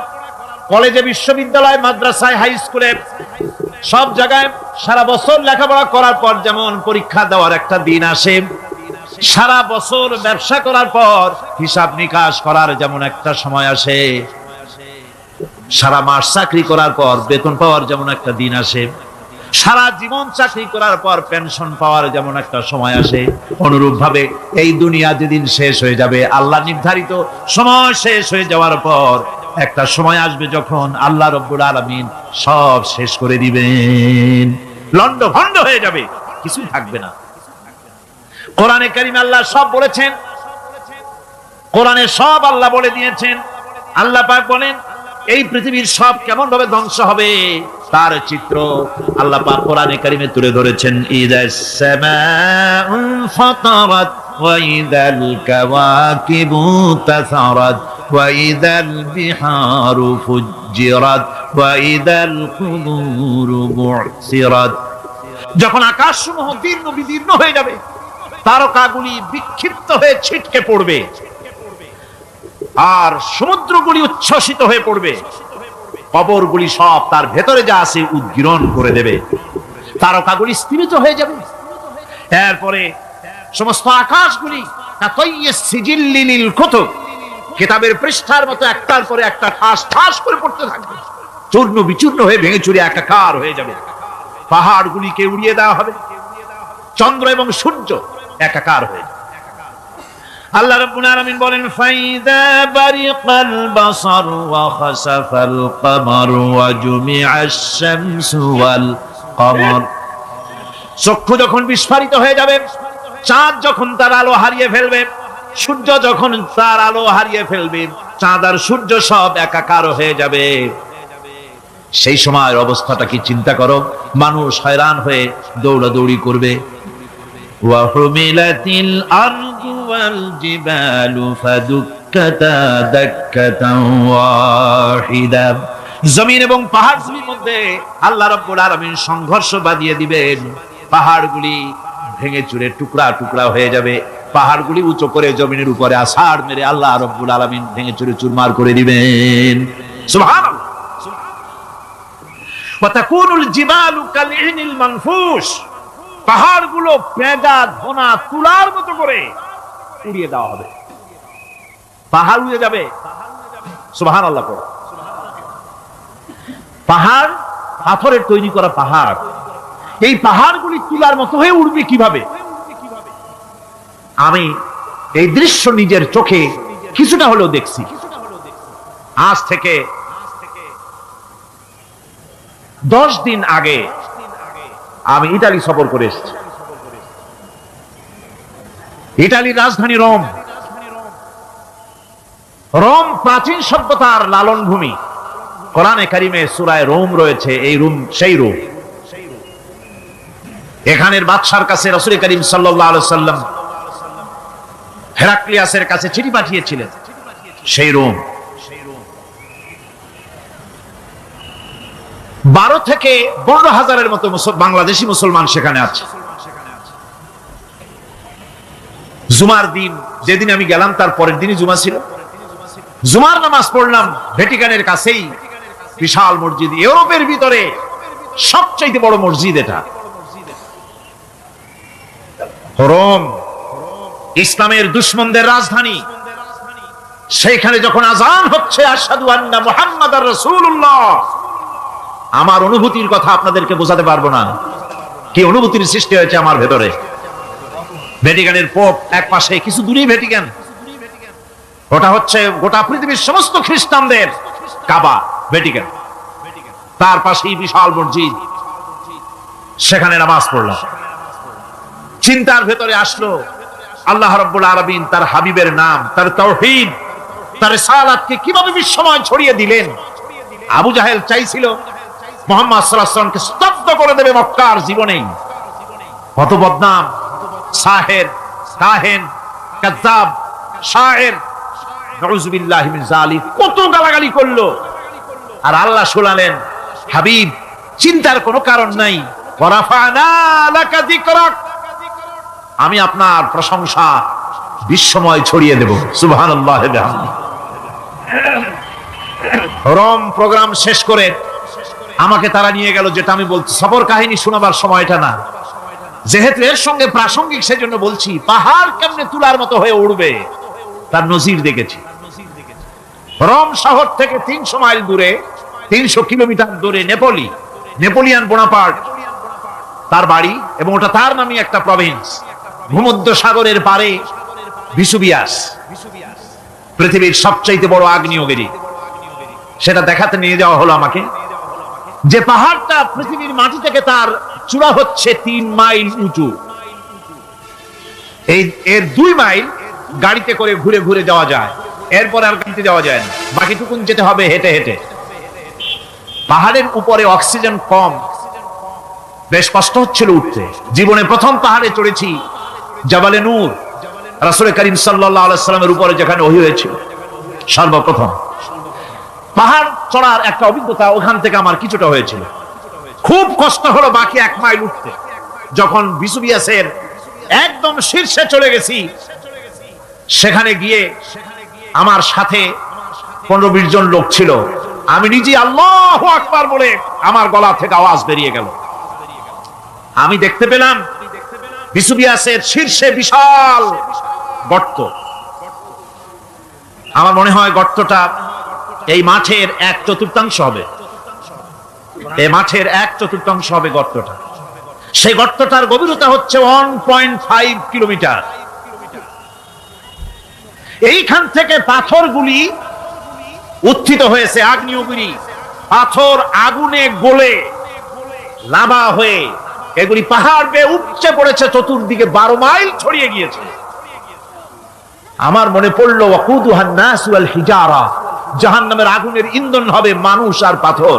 কলেজে, বিশ্ববিদ্যালয়, মাদ্রাসায়, হাই স্কুলে, সব জায়গায় সারা বছর লেখাপড়া করার পর যেমন পরীক্ষা দেওয়ার একটা দিন আসে, সারা বছর ব্যবসা করার পর হিসাব নিকাশ করার যেমন একটা সময় আসে, সারা মাস চাকরি করার পর বেতন পাওয়ার যেমন একটা দিন আসে, সারা জীবন চাকরি করার পর পেনশন পাওয়ার যেমন একটা সময় আসে, অনুরূপ ভাবে এই দুনিয়া যেদিন শেষ হয়ে যাবে, আল্লাহ নির্ধারিত সময় শেষ হয়ে যাওয়ার পর একটা সময় আসবে যখন আল্লাহ রব্বুল আলামিন সব শেষ করে দিবেন, লন্ড ভন্ড হয়ে যাবে, কিছুই থাকবে না। কোরআনে কারীমে আল্লাহ সব বলেছেন, কোরআনে সব আল্লাহ বলে দিয়েছেন। আল্লাহ পাক বলেন এই পৃথিবীর সব কেমন ভাবে ধ্বংস হবে তার চিত্র আল্লাহ পাক কোরআনে কারীমে তুলে ধরেছেন। ইদাস সামাউ ফাতারাত ওয়া ইদাল কাওয়াকিবু তাসারাত ওয়া ইদাল বিহারু ফুজ্জিরাত ওয়া ইদাল কুবুরু বু'সিরাত। যখন আকাশসমূহ দীর্ণ বিদীর্ণ হয়ে যাবে, তারকাগুলি বিক্ষিপ্ত হয়ে ছিটকে পড়বে, আর সমুদ্রগুলি উচ্ছ্বসিত হয়ে পড়বে, কবরগুলি সব তার ভেতরে যা আছে উদ্গীরণ করে দেবে, তারকাগুলি স্থিমিত হয়ে যাবে। এরপরে সমস্ত আকাশগুলি কাতাইয়িস সিজিল্লি লিল কুতুব, কিতাবের পৃষ্ঠার মতো একটার পরে একটা ঠাস ঠাস করে পড়তে থাকবে, চূর্ণ বিচূর্ণ হয়ে ভেঙে চুরে একাকার হয়ে যাবে। পাহাড়গুলিকে উড়িয়ে দেওয়া হবে, চন্দ্র এবং সূর্য একাকার হয়ে যাবে। আল্লাহ রাব্বুল আলামিন বলেন, ফাইদা বারিকাল বাসার ওয়া খাসাফাল কমার ওয়া জুমিআশ শামসু ওয়াল কমর। চক্ষু যখন বিস্ফারিত হয়ে যাবে, চাঁদ যখন তার আলো হারিয়ে ফেলবে, সূর্য যখন তার আলো হারিয়ে ফেলবে, চাঁদ আর সূর্য সব একাকার হয়ে যাবে, সেই সময়ের অবস্থাটা কি চিন্তা করো। মানুষ হয়রান হয়ে দৌড়াদৌড়ি করবে। وحملت الأرض والجبال فدكتا دكة واحدة। জমিন এবং পাহাড়গুলির মধ্যে আল্লাহ রাব্বুল আলামিন সংঘর্ষ বাঁধিয়ে দিবেন, পাহাড়গুলি ভেঙে চুরে টুকরা টুকরা হয়ে যাবে, পাহাড়গুলি উঁচু করে জমিনের উপরে আছাড় মেরে আল্লাহ রাব্বুল আলামিন ভেঙে চুরে চুরমার করে দিবেন। সুবহানাল্লাহ। ওয়া তাকুনুল জিবালু কালইনিল মানফুশ, পাহাড়গুলো পেঁজা ধোনা তুলার মতো করে উড়িয়ে দেওয়া হবে, পাহাড় উড়ে যাবে। সুবহানাল্লাহ। পাহাড় পাথরের তৈরি করা পাহাড়, এই পাহাড়গুলি তুলার মতো হয়ে উড়বে কিভাবে? আমি এই দৃশ্য নিজের চোখে কিছুটা হলেও দেখছি। আজ থেকে 10 দিন আগে আমি ইতালি সফর করে এসেছি। ইতালির রাজধানী রোম। রোম প্রাচীন সভ্যতার লালন ভূমি। কোরআনে কারিমে সূরা রোম রয়েছে, এই রোম সেই রোম। এখানের বাদশার কাছে রাসূল করিম সাল্লাল্লাহু আলাইহি সাল্লাম হেরাক্লিয়াসের কাছে চিঠি পাঠিয়েছিলেন, সেই রোম। 12 থেকে 15,000-এর মতো বাংলাদেশি মুসলমান সেখানে আছে। জুমার দিন, যেদিন আমি গেলাম তার পরের দিনই জুমা ছিল। জুমার নামাজ পড়লাম ভ্যাটিকানের কাছেই বিশাল মসজিদ, ইউরোপের ভিতরে সবচেয়ে বড় মসজিদ এটা। রোম ইসলামের দুশমনদের রাজধানী। সেইখানে যখন আযান হচ্ছে আশহাদু আন্না মুহাম্মাদার রাসূলুল্লাহ, আমার অনুভূতির কথা আপনাদেরকে বোঝাতে পারবো না, কি অনুভূতির সৃষ্টি হয়েছে আমার ভেতরে। ভ্যাটিকানের পোপ এক পাশে, কিছু দূরেই ভ্যাটিকান, ওটা হচ্ছে গোটা পৃথিবীর সমস্ত খ্রিস্টানদের কাবা ভ্যাটিকান, তার পাশেই বিশাল মসজিদ, সেখানে নামাজ পড়লাম। চিন্তার ভেতরে আসলো আল্লাহ রাব্বুল আলামিন তার হাবিবের নাম, তার তাওহীদ, তার রিসালাতকে কিভাবে বিশ্বময় ছড়িয়ে দিলেন। আবু জাহেল চাইছিল মুহাম্মদ সাল্লাল্লাহু আলাইহি ওয়াসাল্লামকে স্তব্ধ করে দেবে মক্কার জীবনেই। কত বদনাম, সাহের, কাহেন, কাযযাব, শায়ের, নাউযুবিল্লাহি মিন যালিক, কত গালাগালি করলো। আর আল্লাহ শোনালেন, হাবিব চিন্তার কোনো কারণ নাই, ওয়ারাফা'না লাকা যিকরাক, আমি আপনার প্রশংসা বিশ্বময় ছড়িয়ে দেব। সুবহানাল্লাহ ওয়া বিহামদিহি। রোম প্রোগ্রাম শেষ করে আমাকে তারা নিয়ে গেল, যেটা আমি বলছি সফর কাহিনী শোনাবার সময়টা না, যেহেতু এর সঙ্গে প্রাসঙ্গিক সেজন্য বলছি। পাহাড় কেমনে তুলার মতো হয়ে উড়বে তার নজির দেখেছি। রোম শহর থেকে 300 মাইল দূরে, 300 কিলোমিটার দূরে নেপোলি, নেপোলিয়ান বোনাপার্ট তার বাড়ি, এবং ওটা তার নামে একটা প্রভিন্স। ভূমধ্য সাগরের পারে ভিসুভিয়াস, পৃথিবীর সবচেয়ে বড় আগ্নেয়গিরি, সেটা দেখাতে নিয়ে যাওয়া হলো আমাকে। যে পাহাড়টা পৃথিবীর মাটি থেকে তার চূড়া হচ্ছে 3 মাইল উঁচু, এর 2 মাইল গাড়িতে করে ঘুরে ঘুরে যাওয়া যায়, এরপর আর গাড়িতে যাওয়া যায় না, বাকিটুকুন যেতে হবে হেঁটে হেঁটে। পাহাড়ের উপরে অক্সিজেন কম, বেশ কষ্ট হচ্ছিল উঠতে। জীবনে প্রথম পাহাড়ে চড়েছি, জাবালে নূর, রাসূল করিম সাল্লাল্লাহু আলাইহি সাল্লামের উপরে যেখানে ওহী হয়েছিল সর্বপ্রথম। পাহাড় চড়ার একটা অভিজ্ঞতা ওখান থেকে আমার কিছুটা হয়েছিল। খুব কষ্ট হলো বাকি 1 মাইল উঠতে। যখন ভিসুভিয়াসের একদম শীর্ষে চলে গেছি, সেখানে গিয়ে আমার সাথে 15-20 জন লোক ছিল। আমি নিজে আল্লাহু আকবার বলে আমার গলা থেকে আওয়াজ বেরিয়ে গেল। আমি দেখতে পেলাম বিসুবিয়াসের শীর্ষে বিশাল গর্ত। আমার মনে হয় গর্তটা এই মাঠের 1/4 হবে, এই মাঠের 1/4 হবে গর্তটা। সেই গর্তটার গভীরতা হচ্ছে 1.5 কিলোমিটার। এইখান থেকে পাথরগুলি উত্থিত হয়েছে, আগ্নেয়গিরি পাথর আগুনে গলে লাভা হয়ে এগুলি পাহাড় বেয়ে উপচে পড়েছে, চতুর্দিকে 12 মাইল ছড়িয়ে গিয়েছে। আমার মনে পড়লো ওয়াকুদুহান নাস ওয়াল হিজারা, জাহান্নামের আগুনের ইন্ধন হবে মানুষ আর পাথর।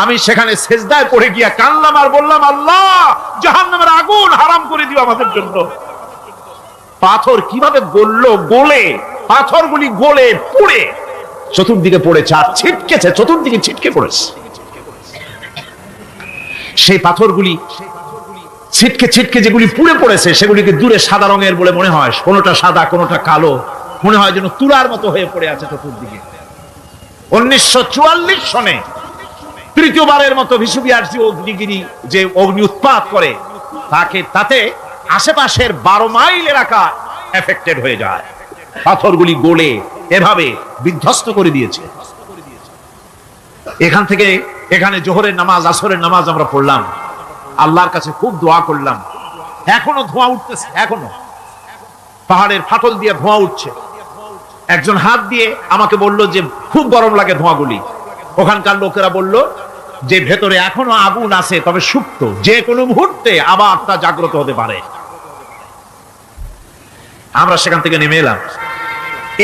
আমি সেখানে সেজদায় পড়ে গিয়া কান্নাম আর বললাম, আল্লাহ জাহান্নামের আগুন হারাম করে দিও আমাদের জন্য। পাথর কিভাবে গললো, গলে পাথরগুলি গলে পুড়ে চতুর্দিকে পড়েছে আর ছিটকেছে, চতুর্দিকে ছিটকে পড়েছে। সেই পাথরগুলি ছিটকে ছিটকে যেগুলি পুড়ে পড়েছে সেগুলিকে দূরে সাদা রঙের বলে মনে হয়, কোনোটা সাদা কোনোটা কালো, মনে হয় যেন তুলার মতো হয়ে পড়ে আছে চতুর্দিকে। 1944 সনে তৃতীয়বারের মতো ভিসুবিয়াস অগ্নিগিরি যে অগ্নি উৎপাত করে তাতে আশেপাশের 12 মাইল এলাকা এফেক্টেড হয়ে যায়। পাথরগুলি গলে এভাবে বিধ্বস্ত করে দিয়েছে। এখান থেকে এখানে জোহরের নামাজ, আসরের নামাজ আমরা পড়লাম, আল্লাহর কাছে খুব দোয়া করলাম। এখনো ধোঁয়া উঠতেছে, এখনো পাহাড়ের ফাটল দিয়ে ধোঁয়া উঠছে। একজন হাত দিয়ে আমাকে বলল যে খুব গরম লাগে ধোঁয়াগুলি। ওখানকার লোকেরা বলল যে ভেতরে এখনো আগুন আছে, তবে সুপ্ত, যে কোনো মুহূর্তে আবার তা জাগ্রত হতে পারে। আমরা সেখান থেকে নেমে এলাম।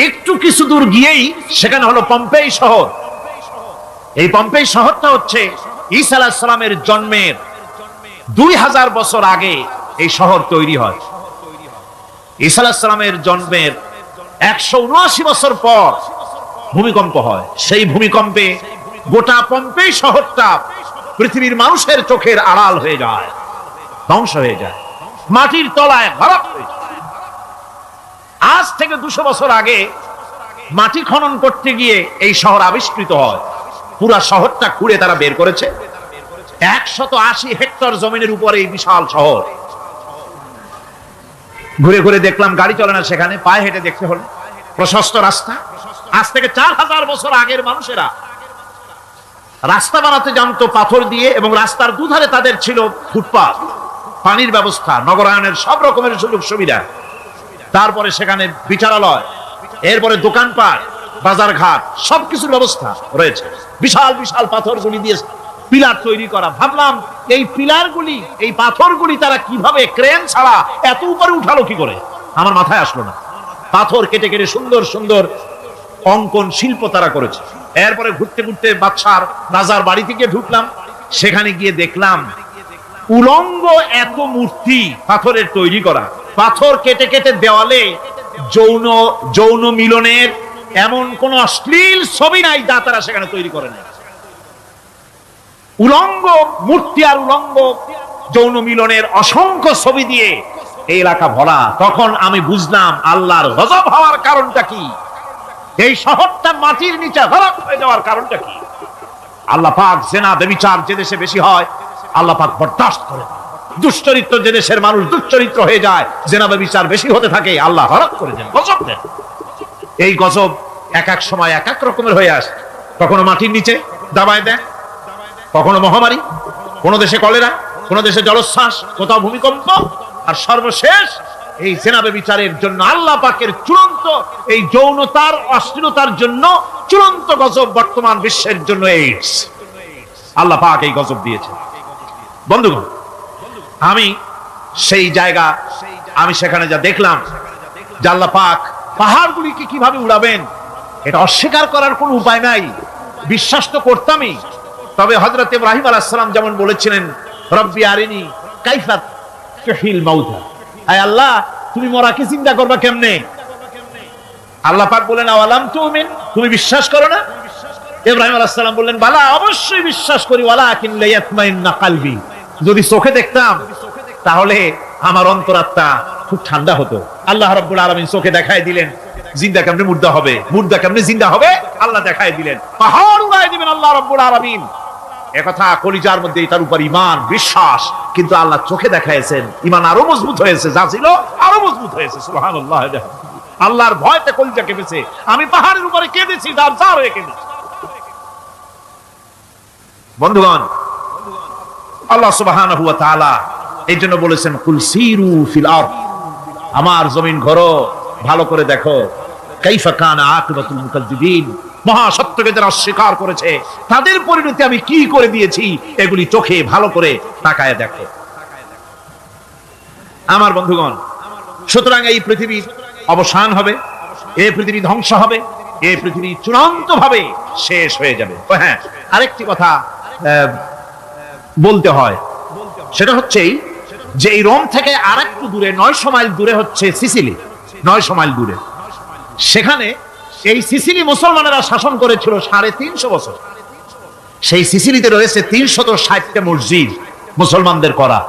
একটু কিছু দূর গিয়েই সেখানে হলো পম্পেই শহর। এই পম্পেই শহরটা হচ্ছে ঈসা আলাইহিস সালামের জন্মের 2000 বছর আগে এই শহর তৈরি হয়। ঈসা আলাইহিস সালামের জন্মের 179 বছর পর ভূমিকম্প হয়। সেই ভূমিকম্পে গোটা পম্পেই শহরটা পৃথিবীর মানুষের চোখের আড়াল হয়ে যায়, ধ্বংস হয়ে যায়, মাটির তলায় ভরা হয়ে যায়। আজ থেকে 200 বছর আগে মাটি খনন করতে গিয়ে এই শহর আবিষ্কৃত হয়। পুরা শহরটা খুঁড়ে তারা বের করেছে। 180 হেক্টর জমিনের উপরে এই বিশাল শহর। ঘুরে ঘুরে দেখলাম, গাড়ি চলে না সেখানে, পায়ে হেঁটে দেখতে হলো। প্রশস্ত রাস্তা। আজ থেকে 4000 বছর আগের মানুষেরা রাস্তা বানাতে জানতো পাথর দিয়ে, এবং রাস্তার দুধারে তাদের ছিল ফুটপাত, পানির ব্যবস্থা, নগরায়নের সব রকমের সুযোগ সুবিধা। তারপরে সেখানে বিচারালয়, এরপরে দোকানপাট, বাজার ঘাট, সবকিছুর ব্যবস্থা রয়েছে। বিশাল বিশাল পাথরগুলি দিয়ে পিলার তৈরি করা। ভাবলাম এই পিলারগুলি, এই পাথরগুলি তারা কিভাবে ক্রেন ছাড়া এত উপরে উঠালো কি করে, আমার মাথায় আসলো না। পাথর কেটে কেটে সুন্দর সুন্দর অঙ্কন শিল্প তারা করেছে। এরপরে ঘুরতে ঘুরতে বাদশার রাজার বাড়িতে গিয়ে ঢুকলাম। সেখানে গিয়ে দেখলাম উলঙ্গ এত মূর্তি পাথরের তৈরি করা। পাথর কেটে কেটে দেওয়ালে যৌন মিলনের এমন কোন অশ্লীল ছবি নাই যা তারা সেখানে তৈরি করে নাই। উলঙ্গ মূর্তি আর উলঙ্গ যৌন মিলনের অসংখ্য ছবি দিয়ে এই এলাকা ভরা। তখন আমি বুঝলাম আল্লাহর গজব হওয়ার কারণটা কি, এই শহরটা মাটির নিচে গরক হয়ে যাওয়ার কারণটা কি। আল্লাহ পাক জেনা ব্যভিচার যে দেশে বেশি হয় আল্লাহ পাক বরদাস্ত করে। দুশ্চরিত্র যে দেশের মানুষ দুশ্চরিত্র হয়ে যায়, জেনা ব্যভিচার বেশি হতে থাকে, আল্লাহ গজব করে দেন, গজব দেন। এই গজব এক এক সময় এক এক রকমের হয়ে আসে। কখনো মাটির নিচে দাবায় দেয়, কখনো মহামারী, কোন দেশে কলেরা, কোন দেশে জলোচ্ছ্বাস, কোথাও ভূমিকম্প, আর সর্বশেষ এই জেনা ব্যভিচারের জন্য আল্লাহ পাকের চূড়ান্ত, এই যৌনতার অশ্লীলতার জন্য চূড়ান্ত গজব বর্তমান বিশ্বের জন্য এইডস। আল্লাহ পাক এই গজব দিয়েছে। বন্ধুগণ, আমি সেই জায়গা, আমি সেখানে যা দেখলাম যে আল্লাহ পাক পাহাড়গুলিকে কিভাবে উড়াবেন, এটা অস্বীকার করার কোনো উপায় নাই। বিশ্বাস তো করতামই, তবে হযরত ইব্রাহিম আলাইহিস সালাম যেমন বলেছিলেন, রব্বি আরিনি কাইফা তুহিল মাউতা, আয় আল্লাহ তুমি মরাকে চিন্তা করবা কেমনে। আল্লাহ পাক বলেন আওয়ালাম তুমিন, তুমি বিশ্বাস করো না? ইব্রাহিম আলাইহিস সালাম বললেন বালা, অবশ্যই বিশ্বাস করি, ওয়ালাকিন লিয়াতমাইন্না কলবি, যদি চোখে দেখতাম তাহলে আমার অন্তরাত্মা খুব ঠান্ডা হতো। আল্লাহ রাব্বুল আলামিন চোখে দেখায় দিলেন জিন্দা কেমনে মুর্দা হবে, মুর্দা কেমনে জিন্দা হবে, আল্লাহ দেখায় দিলেন। পাহাড় উড়ায় দিবেন আল্লাহ রাব্বুল আলামিন। একথা কলিজার মধ্যে তার উপর ঈমান বিশ্বাস, কিন্তু আল্লাহ চোখে দেখাইছেন, ঈমান আরো মজবুত হয়েছে, যা ছিল আরো মজবুত হয়েছে। সুবহানাল্লাহ। আল্লাহর ভয়তে কলিজা কেঁপেছে। আমি পাহাড়ের উপরে কেঁদেছি, যার যার হয়ে কেঁদেছি। বন্ধুগণ, আল্লাহ সুবহানাহু ওয়া তাআলা এই জন্য বলেছেন, কুল সিরু ফিল আরদ, আমার জমিন ঘোরো, ভালো করে দেখো, কাইফা কানা আকিবাতুল মুকাজ্জিবিন, মহাসত্যকে যারা অস্বীকার করেছে তাদের পরিণতি আমি কি করে দিয়েছি, এগুলি চোখে ভালো করে তাকায় দেখো। আমার বন্ধুগণ, সুতরাং এই পৃথিবীর অবসান হবে, এই পৃথিবী ধ্বংস হবে, এই পৃথিবী চূড়ান্ত ভাবে শেষ হয়ে যাবে। হ্যাঁ, আরেকটি কথা বলতে হয়, সেটা হচ্ছে যে এই রোম থেকে আর একটু দূরে 900 মাইল দূরে হচ্ছে সিসিলি। 900 মাইল দূরে, সেখানে এই সিসিলি মুসলমানেরা শাসন করেছিল 350 বছর। সেই সিসিলিতে রয়েছে 360টা মসজিদ মুসলমানদের করা।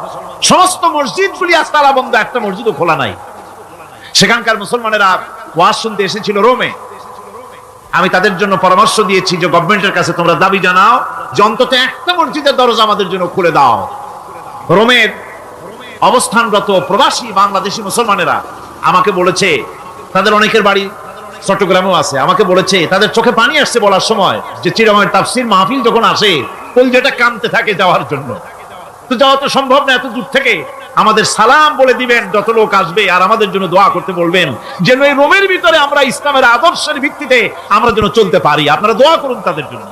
সমস্ত মসজিদগুলি আজ তালা বন্ধ, একটা মসজিদও খোলা নাই। সেখানকার মুসলমানেরা ওয়াজ শুনতে এসেছিল রোমে। আমি তাদের জন্য পরামর্শ দিয়েছি যে গভর্নমেন্টের কাছে তোমরা দাবি জানাও যে অন্তত একটা মসজিদের দরজা আমাদের জন্য খুলে দাও। রোমের অবস্থানরত প্রবাসী বাংলাদেশি মুসলমানেরা আমাকে বলেছে, তাদের অনেকের বাড়ি চট্টগ্রামেও আছে, আমাকে বলেছে তাদের চোখে পানি আসছে বলার সময় যে চিরামের তাফসীর মাহফিল যখন আসে কলজাটা কাঁদতে থাকে যাওয়ার জন্য। তো যাওয়া তো সম্ভব না এত দূর থেকে, আমাদের সালাম বলে দিবেন যত লোক আসবে, আর আমাদের জন্য দোয়া করতে বলবেন যেন এই রোমের ভিতরে আমরা ইসলামের আদর্শের ভিত্তিতে আমরা যেন চলতে পারি। আপনারা দোয়া করুন তাদের জন্য।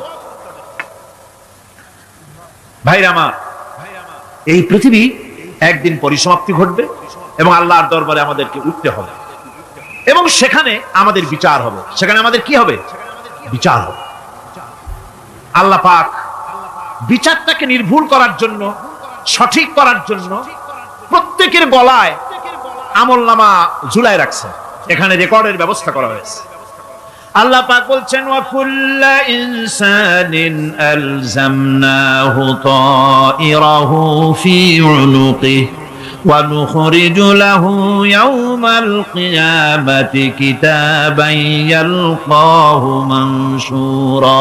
ভাইরা আমার, এই পৃথিবী একদিন পরিসমাপ্তি ঘটবে এবং আল্লাহর দরবারে আমাদেরকে উঠতে হবে এবং সেখানে আমাদের বিচার হবে। সেখানে আমাদের কি হবে? বিচার হবে। আল্লাহ পাক বিচারটাকে নির্ভুল করার জন্য, সঠিক করার জন্য প্রত্যেকের গলায় আমলনামা ঝুলায় রাখছে, এখানে রেকর্ডের ব্যবস্থা করা হয়েছে। আল্লাহ পাক বলছেন, ওয়া কুল্লা ইনসানিন আলজামনাহু তাইরাহু ফি উনুকিহি ওয়া নুখরিজু লাহু ইয়াওমাল কিয়ামাতি কিতাবান ইয়ালকাহু মানশুরা।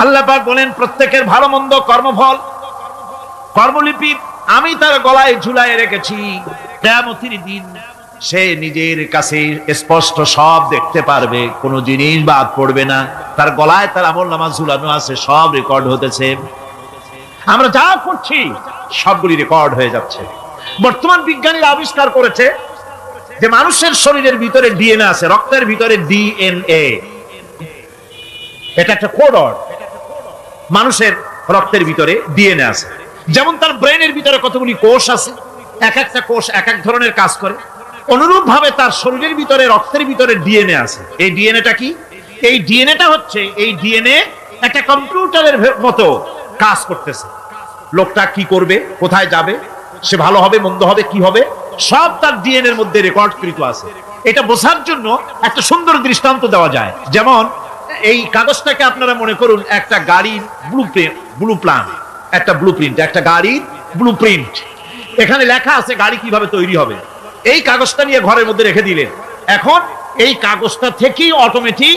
আল্লাহ পাক বলেন, প্রত্যেকের ভালো মন্দ কর্মফল, কর্মলিপি আমি তার গলায় ঝুলায় রেখেছি। কিয়ামতের দিন সে নিজের কাছে স্পষ্ট সব দেখতে পারবে, কোনো জিনিস বাদ পড়বে না। তার গলায় তার আমলনামা ঝুলানো আছে, সব রেকর্ড হতেছে। আমরা যা করছি সবগুলি রেকর্ড হয়ে যাচ্ছে। বর্তমান বিজ্ঞানীরা আবিষ্কার করেছে যে মানুষের শরীরের ভিতরে ডিএনএ আছে, রক্তের ভিতরে ডিএনএ, এটা একটা কোড। মানুষের রক্তের ভিতরে ডিএনএ আছে, যেমন তার ব্রেনের ভিতরে কতগুলি কোষ আছে, এক একটা কোষ এক এক ধরনের কাজ করে। অনুরূপ ভাবে তার শরীরের ভিতরে, রক্তের ভিতরে ডিএনএ আছে। এই ডিএনএটা কি? এই ডিএনএটা হচ্ছে, এই ডিএনএ একটা কম্পিউটারের মতো কাজ করতেছে। লোকটা কি করবে, কোথায় যাবে, সে ভালো হবে মন্দ হবে কি হবে, সব তার ডিএনএর মধ্যে রেকর্ডকৃত আছে। এটা বোঝার জন্য একটা সুন্দর দৃষ্টান্ত দেওয়া যায়। যেমন এই কাগজটাকে আপনারা মনে করুন একটা গাড়ির একটা গাড়ির ব্লুপ্রিন্ট। এখানে লেখা আছে গাড়ি কিভাবে তৈরি হবে। এই কাগজটা নিয়ে ঘরের মধ্যে রেখে দিলেন। এখন এই কাগজটা থেকেই অটোমেটিক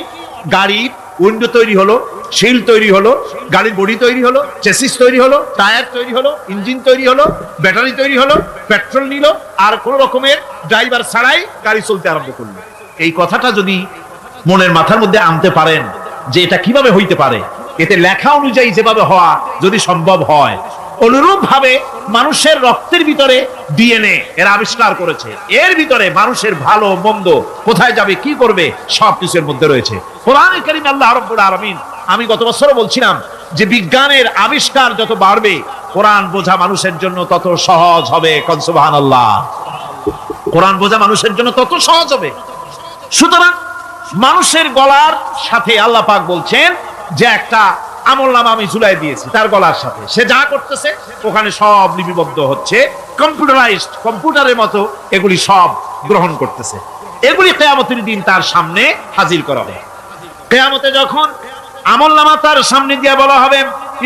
গাড়ির উইন্ডো তৈরি হলো, শিল তৈরি হলো, গাড়ির বডি তৈরি হলো, চেসিস তৈরি হলো, টায়ার তৈরি হলো, ইঞ্জিন তৈরি হলো, ব্যাটারি তৈরি হলো, পেট্রোল নিল, আর কোন রকমের ড্রাইভার ছাড়াই গাড়ি চলতে আরম্ভ করলো। এই কথাটা যদি মনের মাথার মধ্যে আনতে পারেন যে এটা কিভাবে হইতে পারে, এতে লেখা অনুযায়ী যেভাবে হওয়া যদি সম্ভব হয়, অনুরূপ ভাবে মানুষের রক্তের ভিতরে ডিএনএ এর আবিষ্কার করেছে। এর ভিতরে মানুষের ভালো মন্দ, কোথায় যাবে কি করবে, সবকিছুর মধ্যে রয়েছে। কোরআনে কারীমে আল্লাহ রাব্বুল আলামিন, আমি গত বছরও বলছিলাম যে বিজ্ঞানের আবিষ্কার যত বাড়বে কোরআন বোঝা মানুষের জন্য তত সহজ হবে। সুবহানাল্লাহ। কোরআন বোঝা মানুষের জন্য তত সহজ হবে। সুতরাং মানুষের গলার সাথে আল্লাহ পাক বলছেন যে একটা আমলনামা আমি ঝুলাই দিয়েছি তার গলার সাথে, সে যা করতেছে ওখানে সব লিপিবদ্ধ হচ্ছে, কম্পিউটারাইজড, কম্পিউটারের মতো এগুলি সব গ্রহণ করতেছে। এগুলি কিয়ামতের দিন তার সামনে হাজির করা হবে। কিয়ামতে যখন আমলনামা তার সামনে দিয়ে বলা হবে,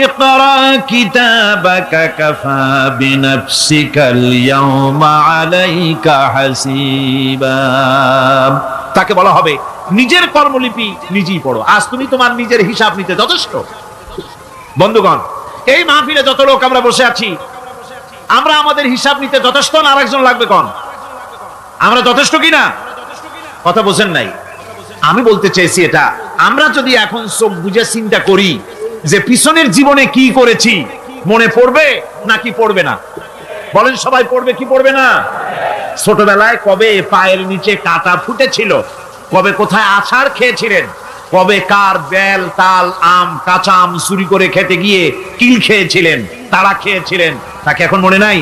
ইকরা কিতাবাকা কাফা বিনাফসিকাল ইয়াওমা আলাইকা হাসিবা। তাকে বলা হবে নিজের কর্মলিপি নিজেই পড়ো, আজ তুমি তোমার নিজের হিসাব নিতে যথেষ্ট। বন্ধুগণ, এই মাহফিলে যত লোক আমরা বসে আছি, আমরা আমাদের হিসাব নিতে যথেষ্ট না আরেকজন লাগবে কোন? আমরা যথেষ্ট কিনা? কথা বোঝেন নাই? আমি বলতে চাইছি এটা, আমরা যদি এখন চোখ বুঝে চিন্তা করি যে পিছনের জীবনে কি করেছি, মনে পড়বে নাকি পড়বে না? বলেন সবাই, পড়বে কি পড়বে না? ছোটবেলায় কবে পায়ের নিচে কাঁটা ফুটেছিল, কবে কোথায় আছাড় খেয়েছিলেন, কবে কার বেল তাল আম কাঁচা আম চুরি করে খেতে গিয়ে কিল খেয়েছিলেন, তাড়া খেয়েছিলেন, তাকে এখন মনে নাই?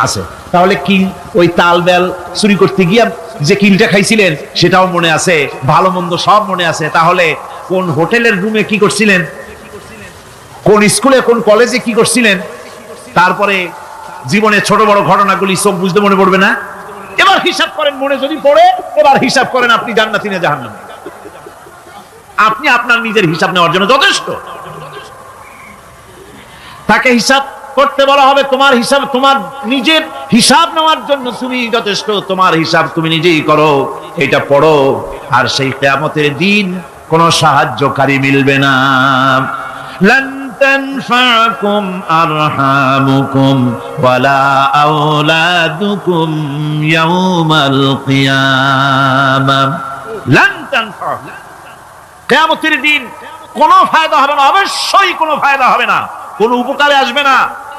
আছে। তাহলে কি ওই তাল বেল চুরি করতে গিয়ে যে কিলটা খাইছিলেন সেটাও মনে আছে, ভালো মন্দ সব মনে আছে। তাহলে কোন হোটেলের রুমে কি করছিলেন, কোন স্কুলে কোন কলেজে কি করছিলেন, তারপরে জীবনে ছোট বড় ঘটনাগুলি সব বুঝতে মনে পড়বে না? এবার হিসাব করেন, মনে যদি পড়ে এবার হিসাব করেন আপনি জান্নাতি না জাহান্নামী। আপনি আপনার নিজের হিসাব নেওয়ার জন্য যথেষ্ট। তাকে হিসাব করতে বলা হবে, তোমার হিসাব, তোমার নিজের হিসাব নেওয়ার জন্য তুমি যথেষ্ট, তোমার হিসাব তুমি নিজেই করো, এটা পড়ো। আর সেই কিয়ামতের দিন কোন সাহায্যকারী মিলবে না। লান তানফাকুম আরহামুকুম ওয়ালা আওলাদুকুম ইয়াউমাল কিয়ামাহ। লান তানফা, কিয়ামতের দিন কোনো ফায়দা হবে না, অবশ্যই কোনো ফায়দা হবে না, কোনো উপকারে আসবে না।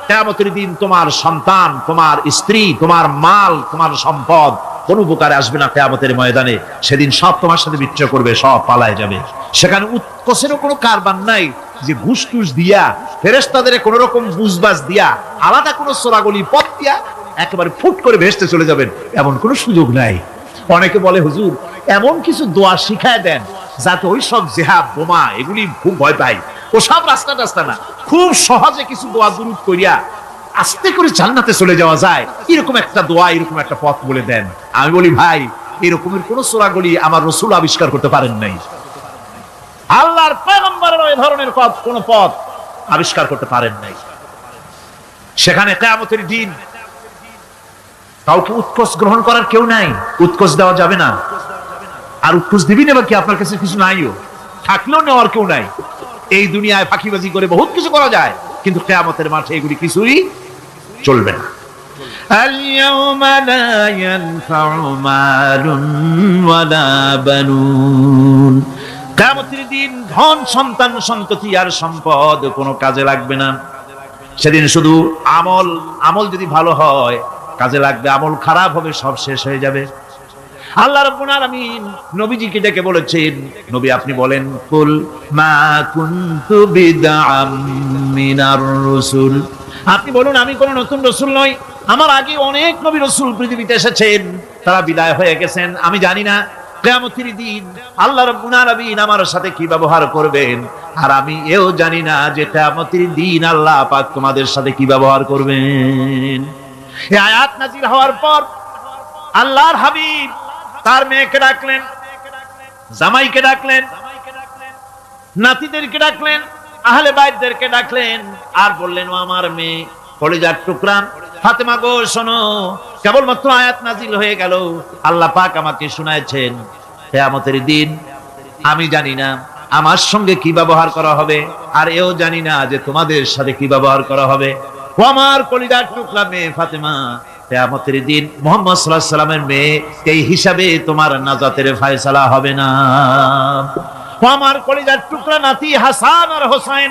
কিয়ামতের দিন তোমার সন্তান, তোমার স্ত্রী, তোমার মাল, তোমার সম্পদ কোন উপকারে আসবে না। কিয়ামতের ময়দানে সেদিন সব তোমার সাথে বিচ্ছয় করবে, সব পালায় যাবে। সেখানে উৎকোষেরও কোনো কারবার নাই যে ঘুষ টুস দিয়া, ফেরেশতাদের কোন রকম বুঝবাজ দিয়া, আলাদা কোনো চোরাগলি পথ দিয়া একেবারে ফুট করে ভেসতে চলে যাবেন, এমন কোনো সুযোগ নাই। অনেকে বলে হুজুর এমন কিছু দোয়া শিখায় দেন যাতে ওই সব জেহাব বোমা এগুলি খুব ভয় পাই, ও সব রাস্তা টাস্তা না, খুব সহজে কিছু দোয়া দুরূদ করিয়া আস্তে করে জান্নাতে চলে যাওয়া যায়, এরকম একটা দোয়া, এরকম একটা পথ বলে দেন। আমি বলি ভাই, এরকমের কোন চোরাগলি আমার রাসূল আবিষ্কার করতে পারেন নাই, আল্লাহর পয়গম্বরের ওই ধরনের কোন পথ আবিষ্কার করতে পারেন নাই। সেখানে কিয়ামতের দিন কাউকে উৎকোষ গ্রহণ করার কেউ নাই, উৎকোষ দেওয়া যাবে না। আর উৎকোষ দিবি না কি, আপনার কাছে কিছু নাইও, থাকলেও নেওয়ার কেউ নাই। এই দুনিয়ায় ফাঁকিবাজি করে বহুত কিছু করা যায়, কিন্তু কিয়ামতের মাঠে এগুলি কিছুই চলবে না। আল-ইয়াওমা লা ইয়ানফা'ু মালুন ওয়ালা বানুন। কিয়ামতের দিন ধন সন্তান সন্ততি আর সম্পদ কোনো কাজে লাগবে না। সেদিন শুধু আমল যদি ভালো হয় কাজে লাগবে, আমল খারাপ হবে সব শেষ হয়ে যাবে। আল্লাহ রাব্বুল আলামিন নবীজিকে ডেকে বলেছেন, নবী আপনি বলেন, কুল মা কুনতু বিদআম মিনার রাসূল, আপনি বলুন আমি কোন নতুন রাসূল নই, আমার আগে অনেক নবী রাসূল পৃথিবীতে এসেছেন, তারা বিদায় হয়ে গেছেন। আমি জানি না কিয়ামতের দিন আল্লাহ রাব্বুল আলামিন আমার সাথে কি ব্যবহার করবেন, আর আমি এও জানি না যে কিয়ামতের দিন আল্লাহ পাক তোমাদের সাথে কি ব্যবহার করবেন। এই আয়াত নাযিল হওয়ার পর আল্লাহর হাবিব তার মেয়েকে ডাকলেন, জামাইকে ডাকলেন, নাতিদেরকে ডাকলেন, আহলে বাইতদেরকে ডাকলেন, আর বললেন, ও আমার মেয়ে কলিজার টুকরা ফাতেমা গো শোনো, কেবলমাত্র আয়াত নাজিল হয়ে গেল, আল্লাহ পাক আমাকে শুনাইছেন কিয়ামতের দিন আমি জানি না আমার সঙ্গে কি ব্যবহার করা হবে, আর এও জানি না যে তোমাদের সাথে কি ব্যবহার করা হবে। ও আমার কলিজার টুকরা মেয়ে ফাতেমা, কিয়ামতের দিন মুহাম্মদ সাল্লাল্লাহু আলাইহি ওয়াসাল্লামের মেয়ে, এই হিসাবে তোমার নাজাতের ফয়সালা হবে না। ও আমার কলিজার টুকরা নাতি হাসান আর হোসেন,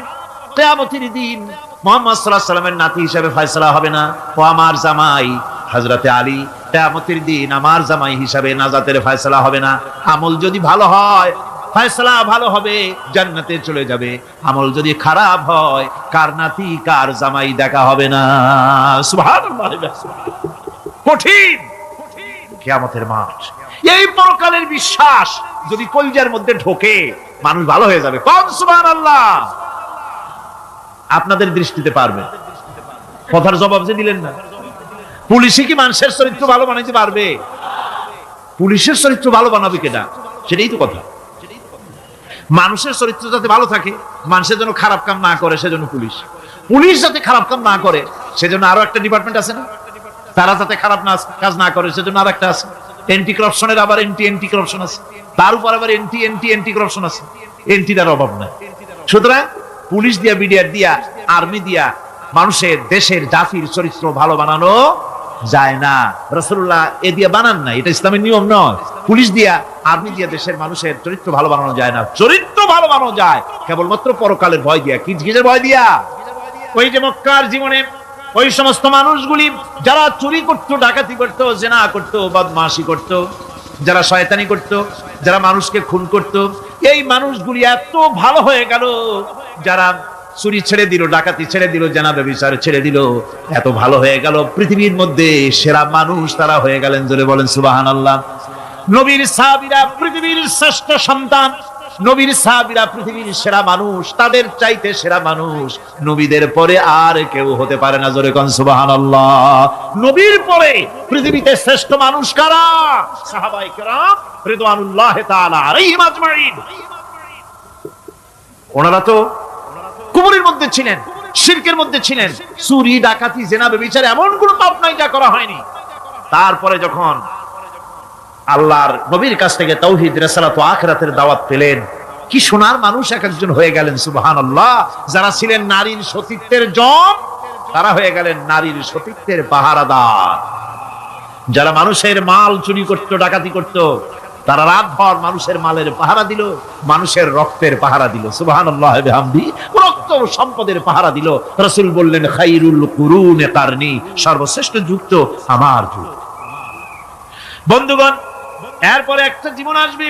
কিয়ামতের দিন মুহাম্মদ সাল্লাল্লাহু আলাইহি ওয়াসাল্লামের নাতি হিসাবে ফয়সালা হবে না। ও আমার জামাই হযরতে আলী, কিয়ামতের দিন আমার জামাই হিসাবে নাজাতের ফয়সালা হবে না। আমল যদি ভালো হয় ফয়সালা ভালো হবে, জান্নাতে চলে যাবে। আমল যদি খারাপ হয় কার নাতি কার জামাই দেখা হবে না। সুবহানাল্লাহ, কঠিন কিয়ামতের মাঠ। এই পরকালের বিশ্বাস যদি কলিজার মধ্যে ঢোকে মানুষ ভালো হয়ে যাবে। কোন সুবহানাল্লাহ। আপনাদের দৃষ্টিতে পারবে, কথার জবাব যে দিলেন না। পুলিশে কি মানুষের চরিত্র ভালো বানাইতে পারবে? পুলিশের চরিত্র ভালো বানাবে কেনা, সেটাই তো কথা। মানুষের চরিত্র যাতে ভালো থাকে, মানুষের জন্য খারাপ কাম না করে, সেজন্য পুলিশ যাতে খারাপ কাম না করে সেজন্য আরো একটা ডিপার্টমেন্ট আছে না, তারা যাতে খারাপ কাজ না করে সেজন্য আর একটা আছে। এন্টি করাপশনের আবার এন্টি করাপশন আছে, তার উপর আবার এন্টি করাপশন আছে। এন্টিটার অভাব নাই। সুতরাং পুলিশ দিয়া বিডিআর দিয়া আর্মি দিয়া মানুষের, দেশের, জাতির চরিত্র ভালো বানানো যায় না। রাসূলুল্লাহ এ দিয়ে বানান না, এটা ইসলামের নিয়ম নয়। পুলিশ দিয়া, আর্মি দিয়া দেশের মানুষের চরিত্র ভালো বানানো যায় না। চরিত্র ভালো বানানো যায় কেবলমাত্র পরকালের ভয় দিয়া। কি কিসের ভয় দিয়া? ওই যে মক্কার জীবনে ওই সমস্ত মানুষগুলি যারা চুরি করত, ডাকাতি করত, জিনা করত, বদমাশি করত, যারা শয়তানি করত, যারা মানুষকে খুন করত, এই মানুষগুলি এত ভালো হয়ে গেল, যারা চুরি ছেড়ে দিল, ডাকাতি ছেড়ে দিল, জিনা ব্যভিচার ছেড়ে দিল, এত ভালো হয়ে গেল, পৃথিবীর মধ্যে সেরা মানুষ তারা হয়ে গেলেন। জোরে বলেন সুবহানাল্লাহ। নবীর সাহাবীরা পৃথিবীর শ্রেষ্ঠ সন্তান, নবীর সাহাবীরা পৃথিবীর সেরা মানুষ, তাদের চাইতে সেরা মানুষ নবীদের পরে আর কেউ হতে পারে না। জোরে কোন সুবহানাল্লাহ। নবীর পরে পৃথিবীতে শ্রেষ্ঠ মানুষ কারা? সাহাবায়ে কেরাম রিদওয়ানুল্লাহি তাআলা আলাইহিম আজমাইন। ওনারা তো কুফরের মধ্যে ছিলেন, শিরকের মধ্যে ছিলেন, চুরি, ডাকাতি, জিনা, ব্যভিচার এমন কোন পাপ নাই যা করা হয়নি। তারপরে যখন আল্লাহর নবীর কাছ থেকে তাওহীদ, রিসালাত ও আখিরাতের দাওয়াত পেলেন, কি সোনার মানুষ এক একজন হয়ে গেলেন। সুবহানাল্লাহ। যারা ছিলেন নারীর সতীত্বের জম, তারা হয়ে গেলেন নারীর সতীত্বের পাহারাদার। যারা মানুষের মাল চুরি করত, ডাকাতি করত, তারা রাতভর মানুষের মালের পাহারা দিল, মানুষের রক্তের পাহারা দিল। সুবহানাল্লাহ বিহামদি। রক্ত সম্পদের পাহারা দিল। রাসূল বললেন, খায়রুল কুরুনে কারনি, সর্বশ্রেষ্ঠ যুগ তো আমার যুগ। বন্ধুগণ, এরপরে একটা জীবন আসবে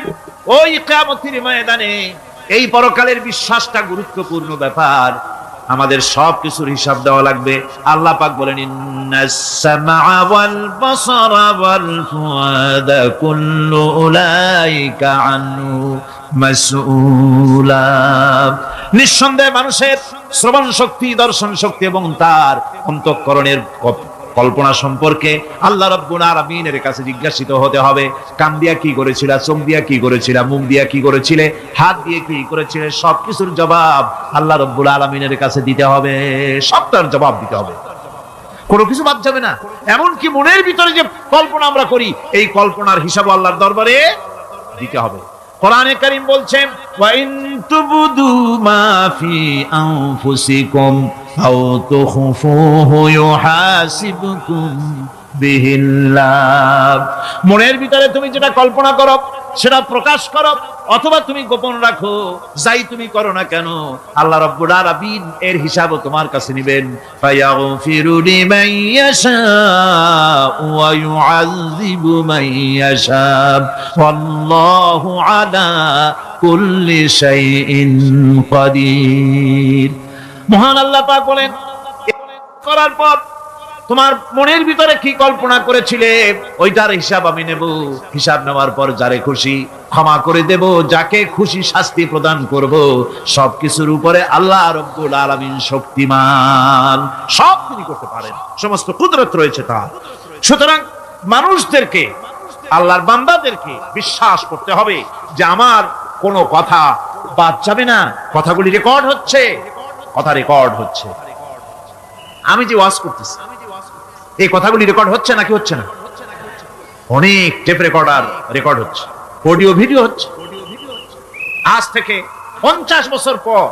ওই কিয়ামতের ময়দানে। এই পরকালের বিশ্বাসটা গুরুত্বপূর্ণ ব্যাপার। আমাদের সবকিছুর হিসাব দেওয়া লাগবে। আল্লাহ পাক বলেন, ইন্নাস সামআ ওয়াল বাসারা ওয়াল ফুআদা কুল্লু উলাইকা আনহু মাসউলা। নিঃসন্দেহে মানুষের শ্রবণ শক্তি, দর্শন শক্তি এবং তার অন্তঃকরণের কল্পনা সম্পর্কে আল্লাহ রাব্বুল আলামিনের কাছে জিজ্ঞাসিত হতে হবে। কান দিয়া কি করেছিলা, চোখ দিয়া কি করেছিলা, মুখ দিয়া কি করেছিলে, হাত দিয়ে কি করেছিলে, সবকিছুর জবাব আল্লাহ রাব্বুল আলামিনের কাছে দিতে হবে। সবটার জবাব দিতে হবে, কোনো কিছু বাদ যাবে না। এমনকি মনের ভিতরে যে কল্পনা আমরা করি, এই কল্পনার হিসাব আল্লাহর দরবারে দিতে হবে। কোরআনে কারীম বলছেন, ওয়া ইন তুবদু মা ফি আনফুসিকুম আও তুখফুহু ইউহাসিবকুম বিহিল্লাহ। মনের ভিতরে তুমি যেটা কল্পনা করো সেটা প্রকাশ করো, অথবা তুমি গোপন রাখো, যাই তুমি করো না কেন, আল্লাহ রাব্বুল আলামিন এর হিসাবও তোমার কাছে নেবেন। ফায়াগফিরু লিমান ইয়াশা ওয়া ইউআযযিবু মান ইয়াশা ওয়াল্লাহু আলা কুল্লি শাইইন কাদির। মহান আল্লাহ পাক বলেন, করার পর তোমার মনের ভিতরে কি কল্পনা করেছিলে ওইটার হিসাব আমি নেব। হিসাব নেওয়ার পর যারে খুশি ক্ষমা করে দেব, যাকে খুশি শাস্তি প্রদান করব। সবকিছুর উপরে আল্লাহ রাব্বুল আলামিন শক্তিমান, সব তিনি করতে পারেন, সমস্ত কুদরত রয়েছে তার। সুতরাং মানুষদেরকে, আল্লাহর বান্দাদেরকে বিশ্বাস করতে হবে যে আমার কোনো কথা বাদ যাবে না। কথাগুলি রেকর্ড হচ্ছে, কথা রেকর্ড হচ্ছে। আমি যে ওয়াজ করতেছি, এই কথাগুলি রেকর্ড হচ্ছে নাকি হচ্ছে না? অনেক টেপ রেকর্ডার রেকর্ড হচ্ছে, অডিও ভিডিও হচ্ছে। আজ থেকে 50 বছর পর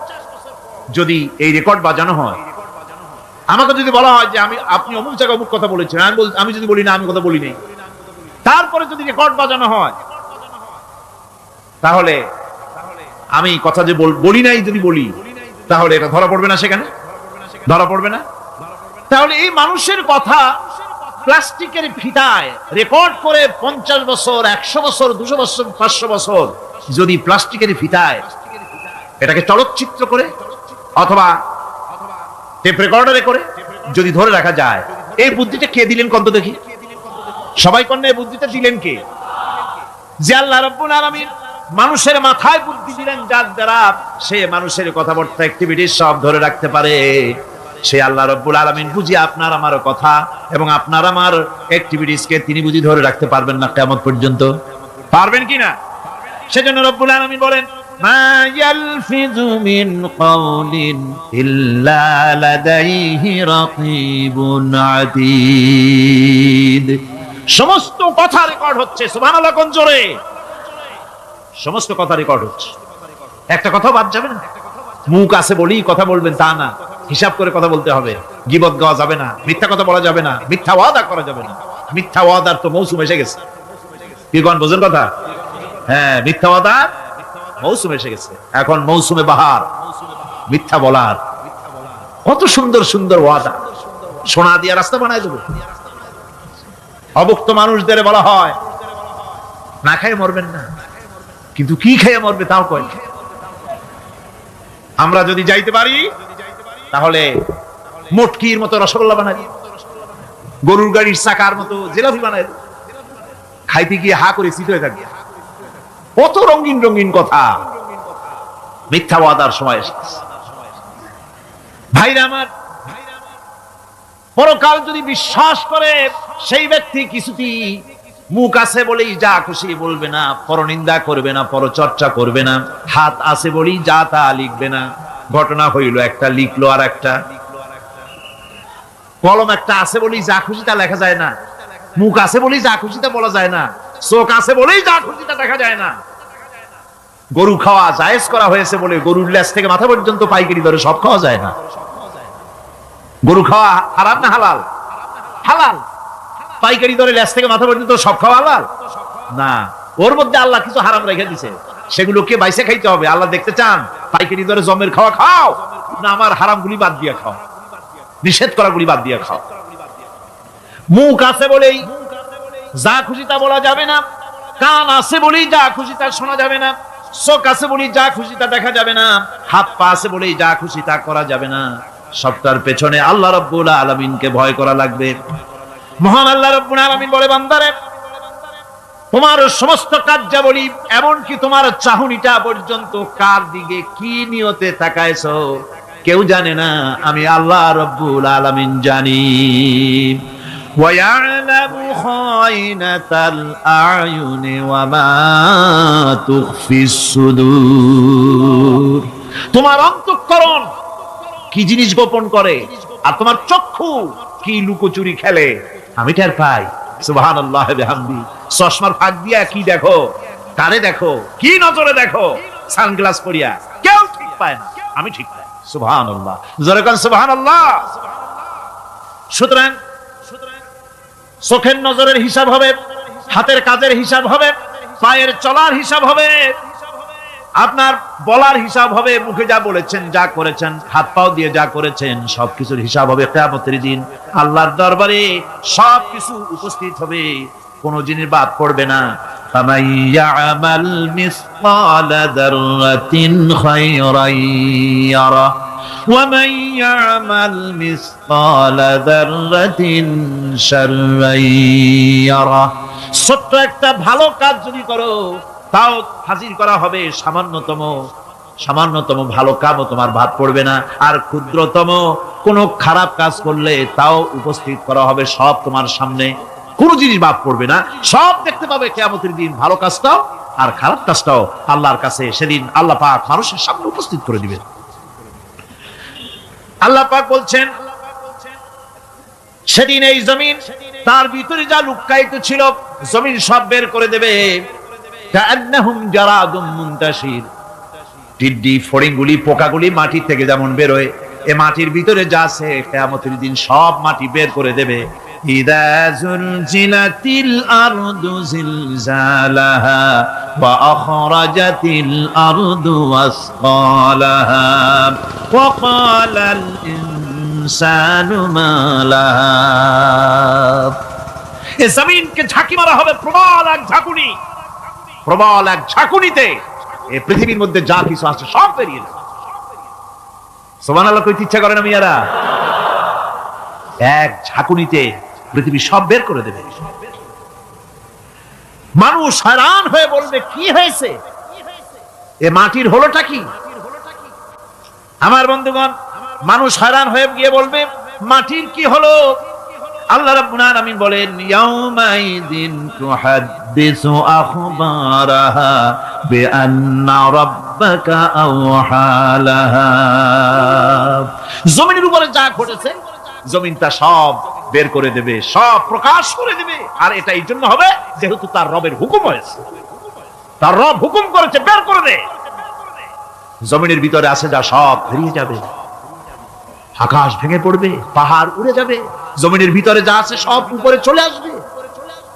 যদি এই রেকর্ড বাজানো হয়, আমাকে যদি বলা হয় যে আপনি অমুক জায়গায় অমুক কথা বলেছেন, আমি যদি বলি না আমি কথা বলি নাই, তারপরে যদি রেকর্ড বাজানো হয়, তাহলে আমি কথা যে বলি নাই যদি বলি, তাহলে এটা ধরা পড়বে না? সেখানে ধরা পড়বে না? তাহলে এই মানুষের কথা প্লাস্টিকের ফিতায় রেকর্ড করে 50 বছর, 100 বছর, 200 বছর, 500 বছর যদি প্লাস্টিকের ফিতায় এটাকে চলচ্চিত্র করে অথবা টেপ রেকর্ডারে করে যদি ধরে রাখা যায়, এই বুদ্ধিটা কে দিলেন কত দেখি? সবাই কন্যা এই বুদ্ধিটা দিলেন কে? যে আল্লাহ রাব্বুল আলামিন মানুষের মাথায় বুদ্ধি দিলেন, যার দ্বারা সে মানুষের কথাবার্তা, অ্যাক্টিভিটি সব ধরে রাখতে পারে। সে আল্লাহ রাব্বুল আলামিন বুঝি আপনার আমার কথা এবং আপনার আমার অ্যাক্টিভিটিসকে তিনি বুঝি ধরে রাখতে পারবেন না কিয়ামত পর্যন্ত? পারবেন কিনা? সেজন্য রাব্বুল আলামিন বলেন, মা ইয়ালফিযু মিন কাওলিন ইল্লা লাদাইহি রাকীবুন আতীদ। সমস্ত কথা রেকর্ড হচ্ছে। সুবহানাল্লাহ কোন জোরে! সমস্ত কথা রেকর্ড হচ্ছে, একটা কথা বাদ যাবে না। মুখ আছে বলি কথা বলবেন তা না, হিসাব করে কথা বলতে হবে, গীবত গাওয়া যাবে না, মিথ্যা কথা বলা যাবে না, মিথ্যা ওয়াদা করা যাবে না। মিথ্যা ওয়াদার তো মৌসুম এসে গেছে, কি কোন বোঝেন কথা? হ্যাঁ, মিথ্যা ওয়াদার মৌসুম এসে গেছে। এখন মৌসুমে বাহার, মিথ্যা বলার। কত সুন্দর সুন্দর ওয়াদা, সোনা দিয়ে রাস্তা বানায় দেবো। অভুক্ত মানুষদের বলা হয় না খেয়ে মরবেন না, কিন্তু কি খেয়ে মরবে তাও কয়। আমরা যদি যাইতে পারি তাহলে মটকির মতো রসগোল্লা বানাই, গরুর গাড়ির চাকার মতো জিলাপি বানাই, খাইতে গিয়ে হা করে চিত হয়ে থাকবে। কত রঙিন রঙিন কথা। মিথ্যা ওয়াদার সময় এসেছে। ভাইরা আমার, পরকাল যদি বিশ্বাস করে সেই ব্যক্তি কিছুতেই মুখ আছে বলেই যা খুশি বলবে না, পরনিন্দা করবে না, পরচর্চা করবে না, হাত আছে বলেই যা তা লিখবে না। ঘটনা হইল একটা, লিখলো আর একটা। কলম একটা আছে বলেই যা খুশি তা লেখা যায় না, মুখ আছে বলেই যা খুশি তা বলা যায় না, চোখ আছে বলেই যা খুশি তা দেখা যায় না। গরু খাওয়া জায়েজ করা হয়েছে বলে গরুর লেজ থেকে মাথা পর্যন্ত পাইকারি দরে সব খাওয়া যায় না। গরু খাওয়া হারাম না হালাল? হালাল। পাইকারি দরে লেজ থেকে মাথা পর্যন্ত সব খাওয়া হালাল না। ওর মধ্যে আল্লাহ কিছু হারাম রেখে দিছে, সেগুলোকে বাইসে খাইতে হবে। আল্লাহ দেখতে চান পাইকারি দরে জমের খাওয়া খাও, না আমার হারামগুলি বাদ দিয়ে খাও, নিষেধ করাগুলি বাদ দিয়ে খাও। মুখ আছে বলেই যা খুশি তা বলা যাবে না, কান আছে বলেই যা খুশি তা শোনা যাবে না, চোখ আছে বলেই যা খুশি তা দেখা যাবে না, হাত পা আছে বলেই যা খুশি তা করা যাবে না। সবটার পেছনে আল্লাহ রাব্বুল আলামিনকে ভয় করা লাগবে। মহান আল্লাহ রাব্বুল আলামিন বলে, বান্দারে তোমার সমস্ত কার্যাবলী, এমনকি তোমার চাহনিটা পর্যন্ত কার দিকে কি নিয়তে তাকায়ছো কেউ জানে না, আমি আল্লাহ রাব্বুল আলামিন জানি। وَيَعْلَمُ خَائِنَةَ الْأَعْيُنِ وَمَا تُخْفِي الصُّدُورُ। তোমার অন্তঃকরণ কি জিনিস গোপন করে, আর তোমার চক্ষু কি লুকোচুরি খেলে, আমি টের পাই। সুবহানাল্লাহ বিহামদি। চশমার ফাঁক দিয়া কি দেখো, কারে দেখো, কি নজরে দেখো, সানগ্লাস পরিয়া, কেউ ঠিক পায় না, আমি ঠিক পাই। সুবহানাল্লাহ, জোরে কোন সুবহানাল্লাহ। সুতরাং চোখের নজরের হিসাব হবে, হাতের কাজের হিসাব হবে, পায়ের চলার হিসাব হবে, আপনার বলার হিসাব হবে, মুখে যা বলেছেন, যা করেছেন, হাত পাও দিয়ে যা করেছেন, সবকিছুর হিসাব হবে কিয়ামতের দিন। আল্লাহর দরবারে সবকিছু উপস্থিত হবে, কোনো জিনিস বাদ পড়বে না। ফামান ইয়ামাল মিসকালা যাররাতিন খায়রান ইয়ারা ওয়া মান ইয়ামাল মিসকালা যাররাতিন শাররান ইয়ারা। ছোট্ট একটা ভালো কাজ যদি করো তাও হাজির করা হবে, সামান্যতম ভালো কামও তোমার বাদ পড়বে না। আর ক্ষুদ্রতম কোনো খারাপ কাজ করলে তাও উপস্থিত করা হবে, সব তোমার সামনে, কোনো জিনিস বাদ পড়বে না, সব দেখতে পাবে কিয়ামতের দিন। ভালো কাজটাও আর খারাপ কাজটাও আল্লাহর কাছে সেদিন আল্লাহ পাক মানুষের সামনে উপস্থিত করে দিবেন। আল্লাহ পাক বলছেন, সেদিন এই জমিন, তার ভিতরে যা লুকায়িত ছিল, জমিন সব বের করে দেবে। কাআন্নাহুম জারাদুম মুনতাশির। টিড্ডি, ফড়িংগুলি, পোকাগুলি মাটি থেকে যেমন বের হয়, এ মাটির ভিতরে যা আছে কিয়ামতের দিন সব মাটি বের করে দেবে। ইযা যুলজিলাতিল আরদু জিলজালাহা ওয়া আখরাজাতিল আরদু আসকালাহা ওয়া ক্বালাল ইনসানু মা লাহা। এই জমিনকে ঝাঁকি মারা হবে, প্রবল এক ঝাঁকুনি, প্রবল এক ঝাঁকুনিতে এই পৃথিবীর মধ্যে যা কিছু আছে সব বেরিয়ে যাবে। সুবহানাল্লাহ, কইতে ইচ্ছা করে না মিয়ারা? এক ঝাঁকুনিতে পৃথিবী সব বের করে দেবে। মানুষ হয়রান হয়ে বলবে, কি হয়েছে, এ মাটির হলোটা কি? আমার বন্ধুগণ, মানুষ হয়রান হয়ে গিয়ে বলবে, মাটির কি হলো? আল্লাহ রাব্বুল আলামিন বলেন, ইয়াউমাইদিন তুহাদ্দিসু আখবারাহা বিআন্না রাব্বাকা আওহালাহা। জমিনের উপরে যা ঘটেছে জমিন তা সব বের করে দেবে, সব প্রকাশ করে দেবে। আর এটা এই জন্য হবে যেহেতু তার রবের হুকুম হয়েছে, তার রব হুকুম করেছে, বের করে দে। জমিনের ভিতরে আছে যা সব বেরিয়ে যাবে। আকাশ ভেঙে পড়বে, পাহাড় উড়ে যাবে, জমিনের ভিতরে যা আছে সব উপরে চলে আসবে,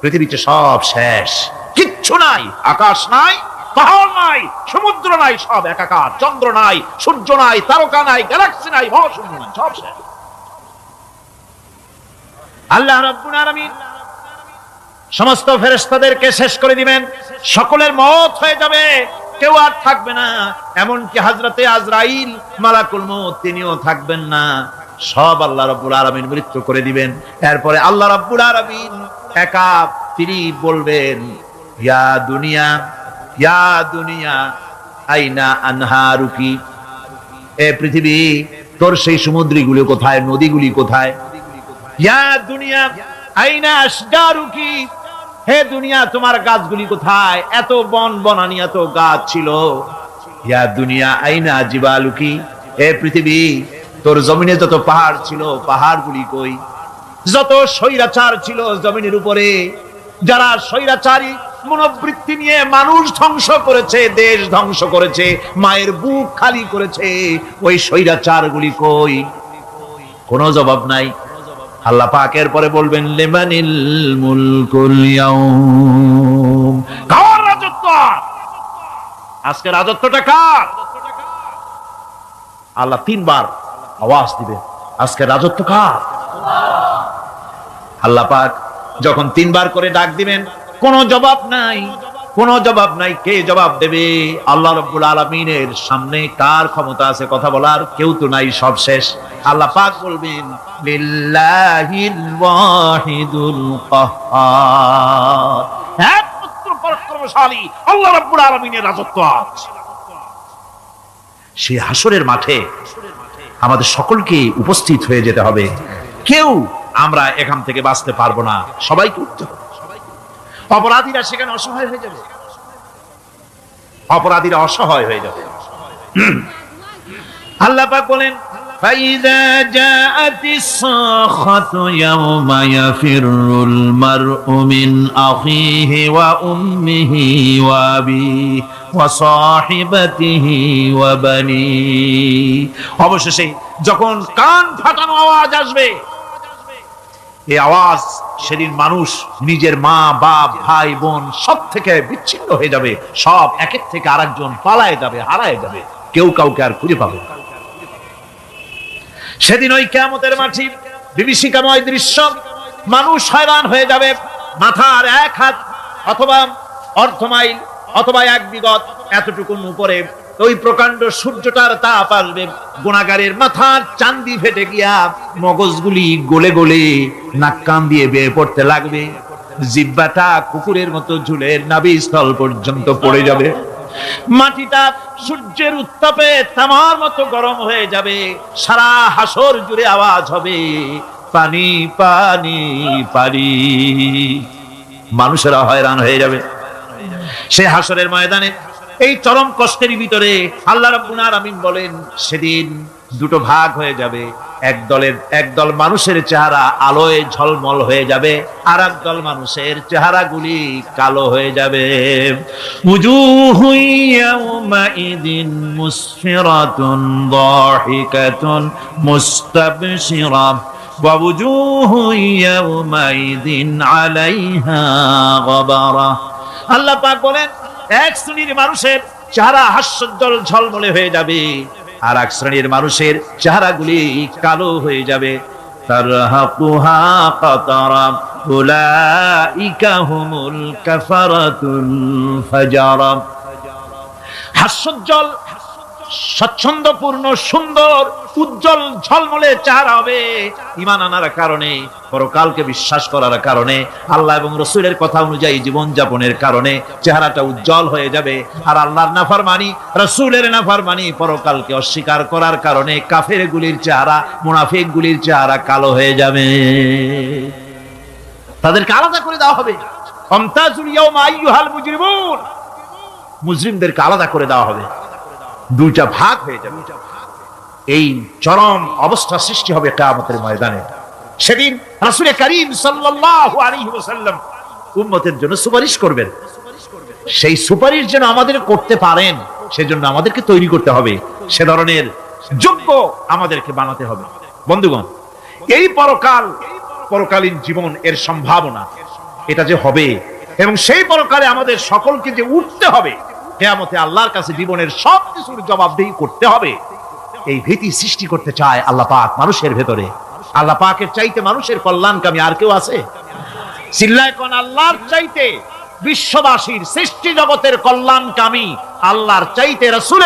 পৃথিবীতে সব শেষ, কিচ্ছু নাই, আকাশ নাই, পাহাড় নাই, সমুদ্র নাই, সব একাকার, চন্দ্র নাই, সূর্য নাই, তারকা নাই, গ্যালাক্সি নাই, মহাশূন্য নাই, সব শেষ। আল্লাহ রাব্বুল আলামিন সমস্ত ফেরেশতাদেরকে শেষ করে দিবেন, সকলের মওত হয়ে যাবে, কেউ আর থাকবে না, এমনকি হযরতে আজরাইল মালাকুল মউত তিনিও থাকবেন না, সব আল্লাহ রাব্বুল আলামিন মৃত্যু করে দিবেন। এরপরে আল্লাহ রাব্বুল আলামিন একা তিনি বলবেন, ইয়া দুনিয়া, ইয়া দুনিয়া আইনা আনহারুকি, এ পৃথিবী তোর সেই সমুদ্রগুলো কোথায়, নদীগুলি কোথায়? ইয়া দুনিয়া আইনা আশজারুকি, হে দুনিয়া তোমার গাছগুলি কোথায়, এত বন বনানি এত গাছ ছিল। ইয়া দুনিয়া আইনা জিবালুকি, হে পৃথিবী তোর জমিনে যত পাহাড় ছিল পাহাড়গুলি কই? যত স্বৈরাচার ছিল জমিনের উপরে, যারা স্বৈরাচারী মনোবৃত্তি নিয়ে মানুষ ধ্বংস করেছে, দেশ ধ্বংস করেছে, মায়ের বুক খালি করেছে, ওই স্বৈরাচারগুলি কই? কোনো জবাব নাই। আল্লাহ পাক এর পরে বলবেন, লিমানিল মুলকুল ইয়াউম, কার রাজত্ব আজকে? রাজত্বটা কার? আল্লাহ তিনবার আওয়াজ দিবে, আজকে রাজত্ব কার? আল্লাহ পাক যখন তিনবার করে ডাক দিবেন, কোনো জবাব নাই, কোনো জবাব নাই। কে জবাব দেবে? আল্লাহ রাব্বুল আলামিনের সামনে কার ক্ষমতা আছে কথা বলার? কেউ তো নাই, সব শেষ। আল্লাহ পাক বলবেন, লিল্লাহিল ওয়াহিদুল কাহ্হার, একমাত্র পরাক্রমশালী আল্লাহ রাব্বুল আলামিনের রাজত্ব আছে। সেই হাসরের মাঠে আমাদের সকলকে উপস্থিত হয়ে যেতে হবে, কেউ আমরা এখান থেকে বাঁচতে পারবো না, সবাইকে উঠতে হবে। অপরাধীরা সেখানে অসহায় হয়ে যাবে, অপরাধীরা অসহায় হয়ে যাবে। আল্লাহ পাক বলেন, ফাইযা জাআতিস সাখাতু ইয়াওমা ইয়াফিরুল মারউ মিন আখিহি ওয়া উম্মিহি ওয়া আবিহি ওয়া সাহিবাতিহি ওয়া বানিহি, অবশেষে যখন কান ফাটানো আওয়াজ আসবে, এই আওয়াজ, সেদিন মানুষ নিজের মা বাপ ভাই বোন সব থেকে বিচ্ছিন্ন হয়ে যাবে, সব একের থেকে আরেকজন পালায় যাবে, হারায় যাবে, কেউ কাউকে আর খুঁজে পাবে না। সেদিন ওই কিয়ামতের মাঠে বিভীষিকাময় দৃশ্য, মানুষ হয়রান হয়ে যাবে, মাথার এক হাত অথবা অর্ধ মাইল অথবা এক বিগত এতটুকুন উপরে ওই প্রকাণ্ড সূর্যটার তাপ আসবে, গুনাহগারের মাথার চান্দি ফেটে গিয়া মগজগুলি গলে গলে নাক কান দিয়ে বেয়ে পড়তে লাগবে, জিহ্বাটা কুকুরের মতো ঝুলে নাভিস্থল পর্যন্ত পড়ে যাবে, মাটিটা সূর্যের উত্তাপে তামার মতো গরম হয়ে যাবে, সারা হাসর জুড়ে আওয়াজ হবে, পানি পানি পানি। মানুষেরা হয়রান হয়ে যাবে সেই হাসরের ময়দানে। এই চরম কষ্টের ভিতরে আল্লাহ রাব্বুল আলামিন বলেন, সেদিন দুটো ভাগ হয়ে যাবে, একদল মানুষের চেহারা আলোয় ঝলমল হয়ে যাবে, আর একদল মানুষের চেহারাগুলি কালো হয়ে যাবে। উজুহু ইয়াওমাইদিন মুসফিরাতুন দাহিকাতুন মুস্তাবশিরা ওয়া উজুহু ইয়াওমাইদিন আলাইহা গাবারা। আল্লাহ পাক বলেন, এক শ্রেণীর মানুষের চেহারা হাস্যোজ্জ্বল ঝলমলে হয়ে যাবে, আর এক শ্রেণীর মানুষের চেহারাগুলি কালো হয়ে যাবে। তারহাকুহা কাতারা উলাইকা হুমুল কাফারাতুল ফাজারা। হাস্যোজ্জ্বল, স্বচ্ছন্দপূর্ণ, সুন্দর, উজ্জ্বল ঝলমলে চেহারা হবে ঈমান আনার কারণে, পরকালকে বিশ্বাস করার কারণে, আল্লাহ এবং রাসূলের কথা অনুযায়ী জীবন যাপনের কারণে চেহারাটা উজ্জ্বল হয়ে যাবে। আর আল্লাহর নাফরমানি, রাসূলের নাফরমানি, পরকালকে অস্বীকার করার কারণে কাফেরগুলির চেহারা, মুনাফিকগুলির চেহারা কালো হয়ে যাবে। তাদেরকে আলাদা করে দেওয়া হবে। আমতাজুল ইয়াওমা আইয়ুহাল মুজরিমুন, মুজরিমদেরকে আলাদা করে দেওয়া হবে, দুইটা ভাগ হয়ে যাবে। এই চরম অবস্থা সৃষ্টি হবে কিয়ামতের ময়দানে। সেদিন রাসূল করিম সাল্লাল্লাহু আলাইহি ওয়াসাল্লাম উম্মতের জন্য সুপারিশ করবেন। সেই সুপারিশ যেন আমাদের করতে পারেন, সেজন্য আমাদেরকে তৈরি করতে হবে, সে ধরনের যোগ্য আমাদেরকে বানাতে হবে। বন্ধুগণ, এই পরকালীন জীবন, এর সম্ভাবনা, এটা যে হবে এবং সেই পরকালে আমাদের সকলকে যে উঠতে হবে, কিয়ামতে আল্লাহর কাছে জীবনের সব কিছুর জবাবদিহি করতে হবে, এই ভীতি সৃষ্টি করতে চায় আল্লাহ পাক মানুষের ভেতরে। আল্লাহ পাকের চাইতে মানুষের কল্যাণকামী আর কেউ আছে? চিল্লায় কোন আল্লাহর চাইতে, বিশ্ববাসীর সৃষ্টি জগতের কল্যাণকামী আল্লাহর চাইতে রাসূলের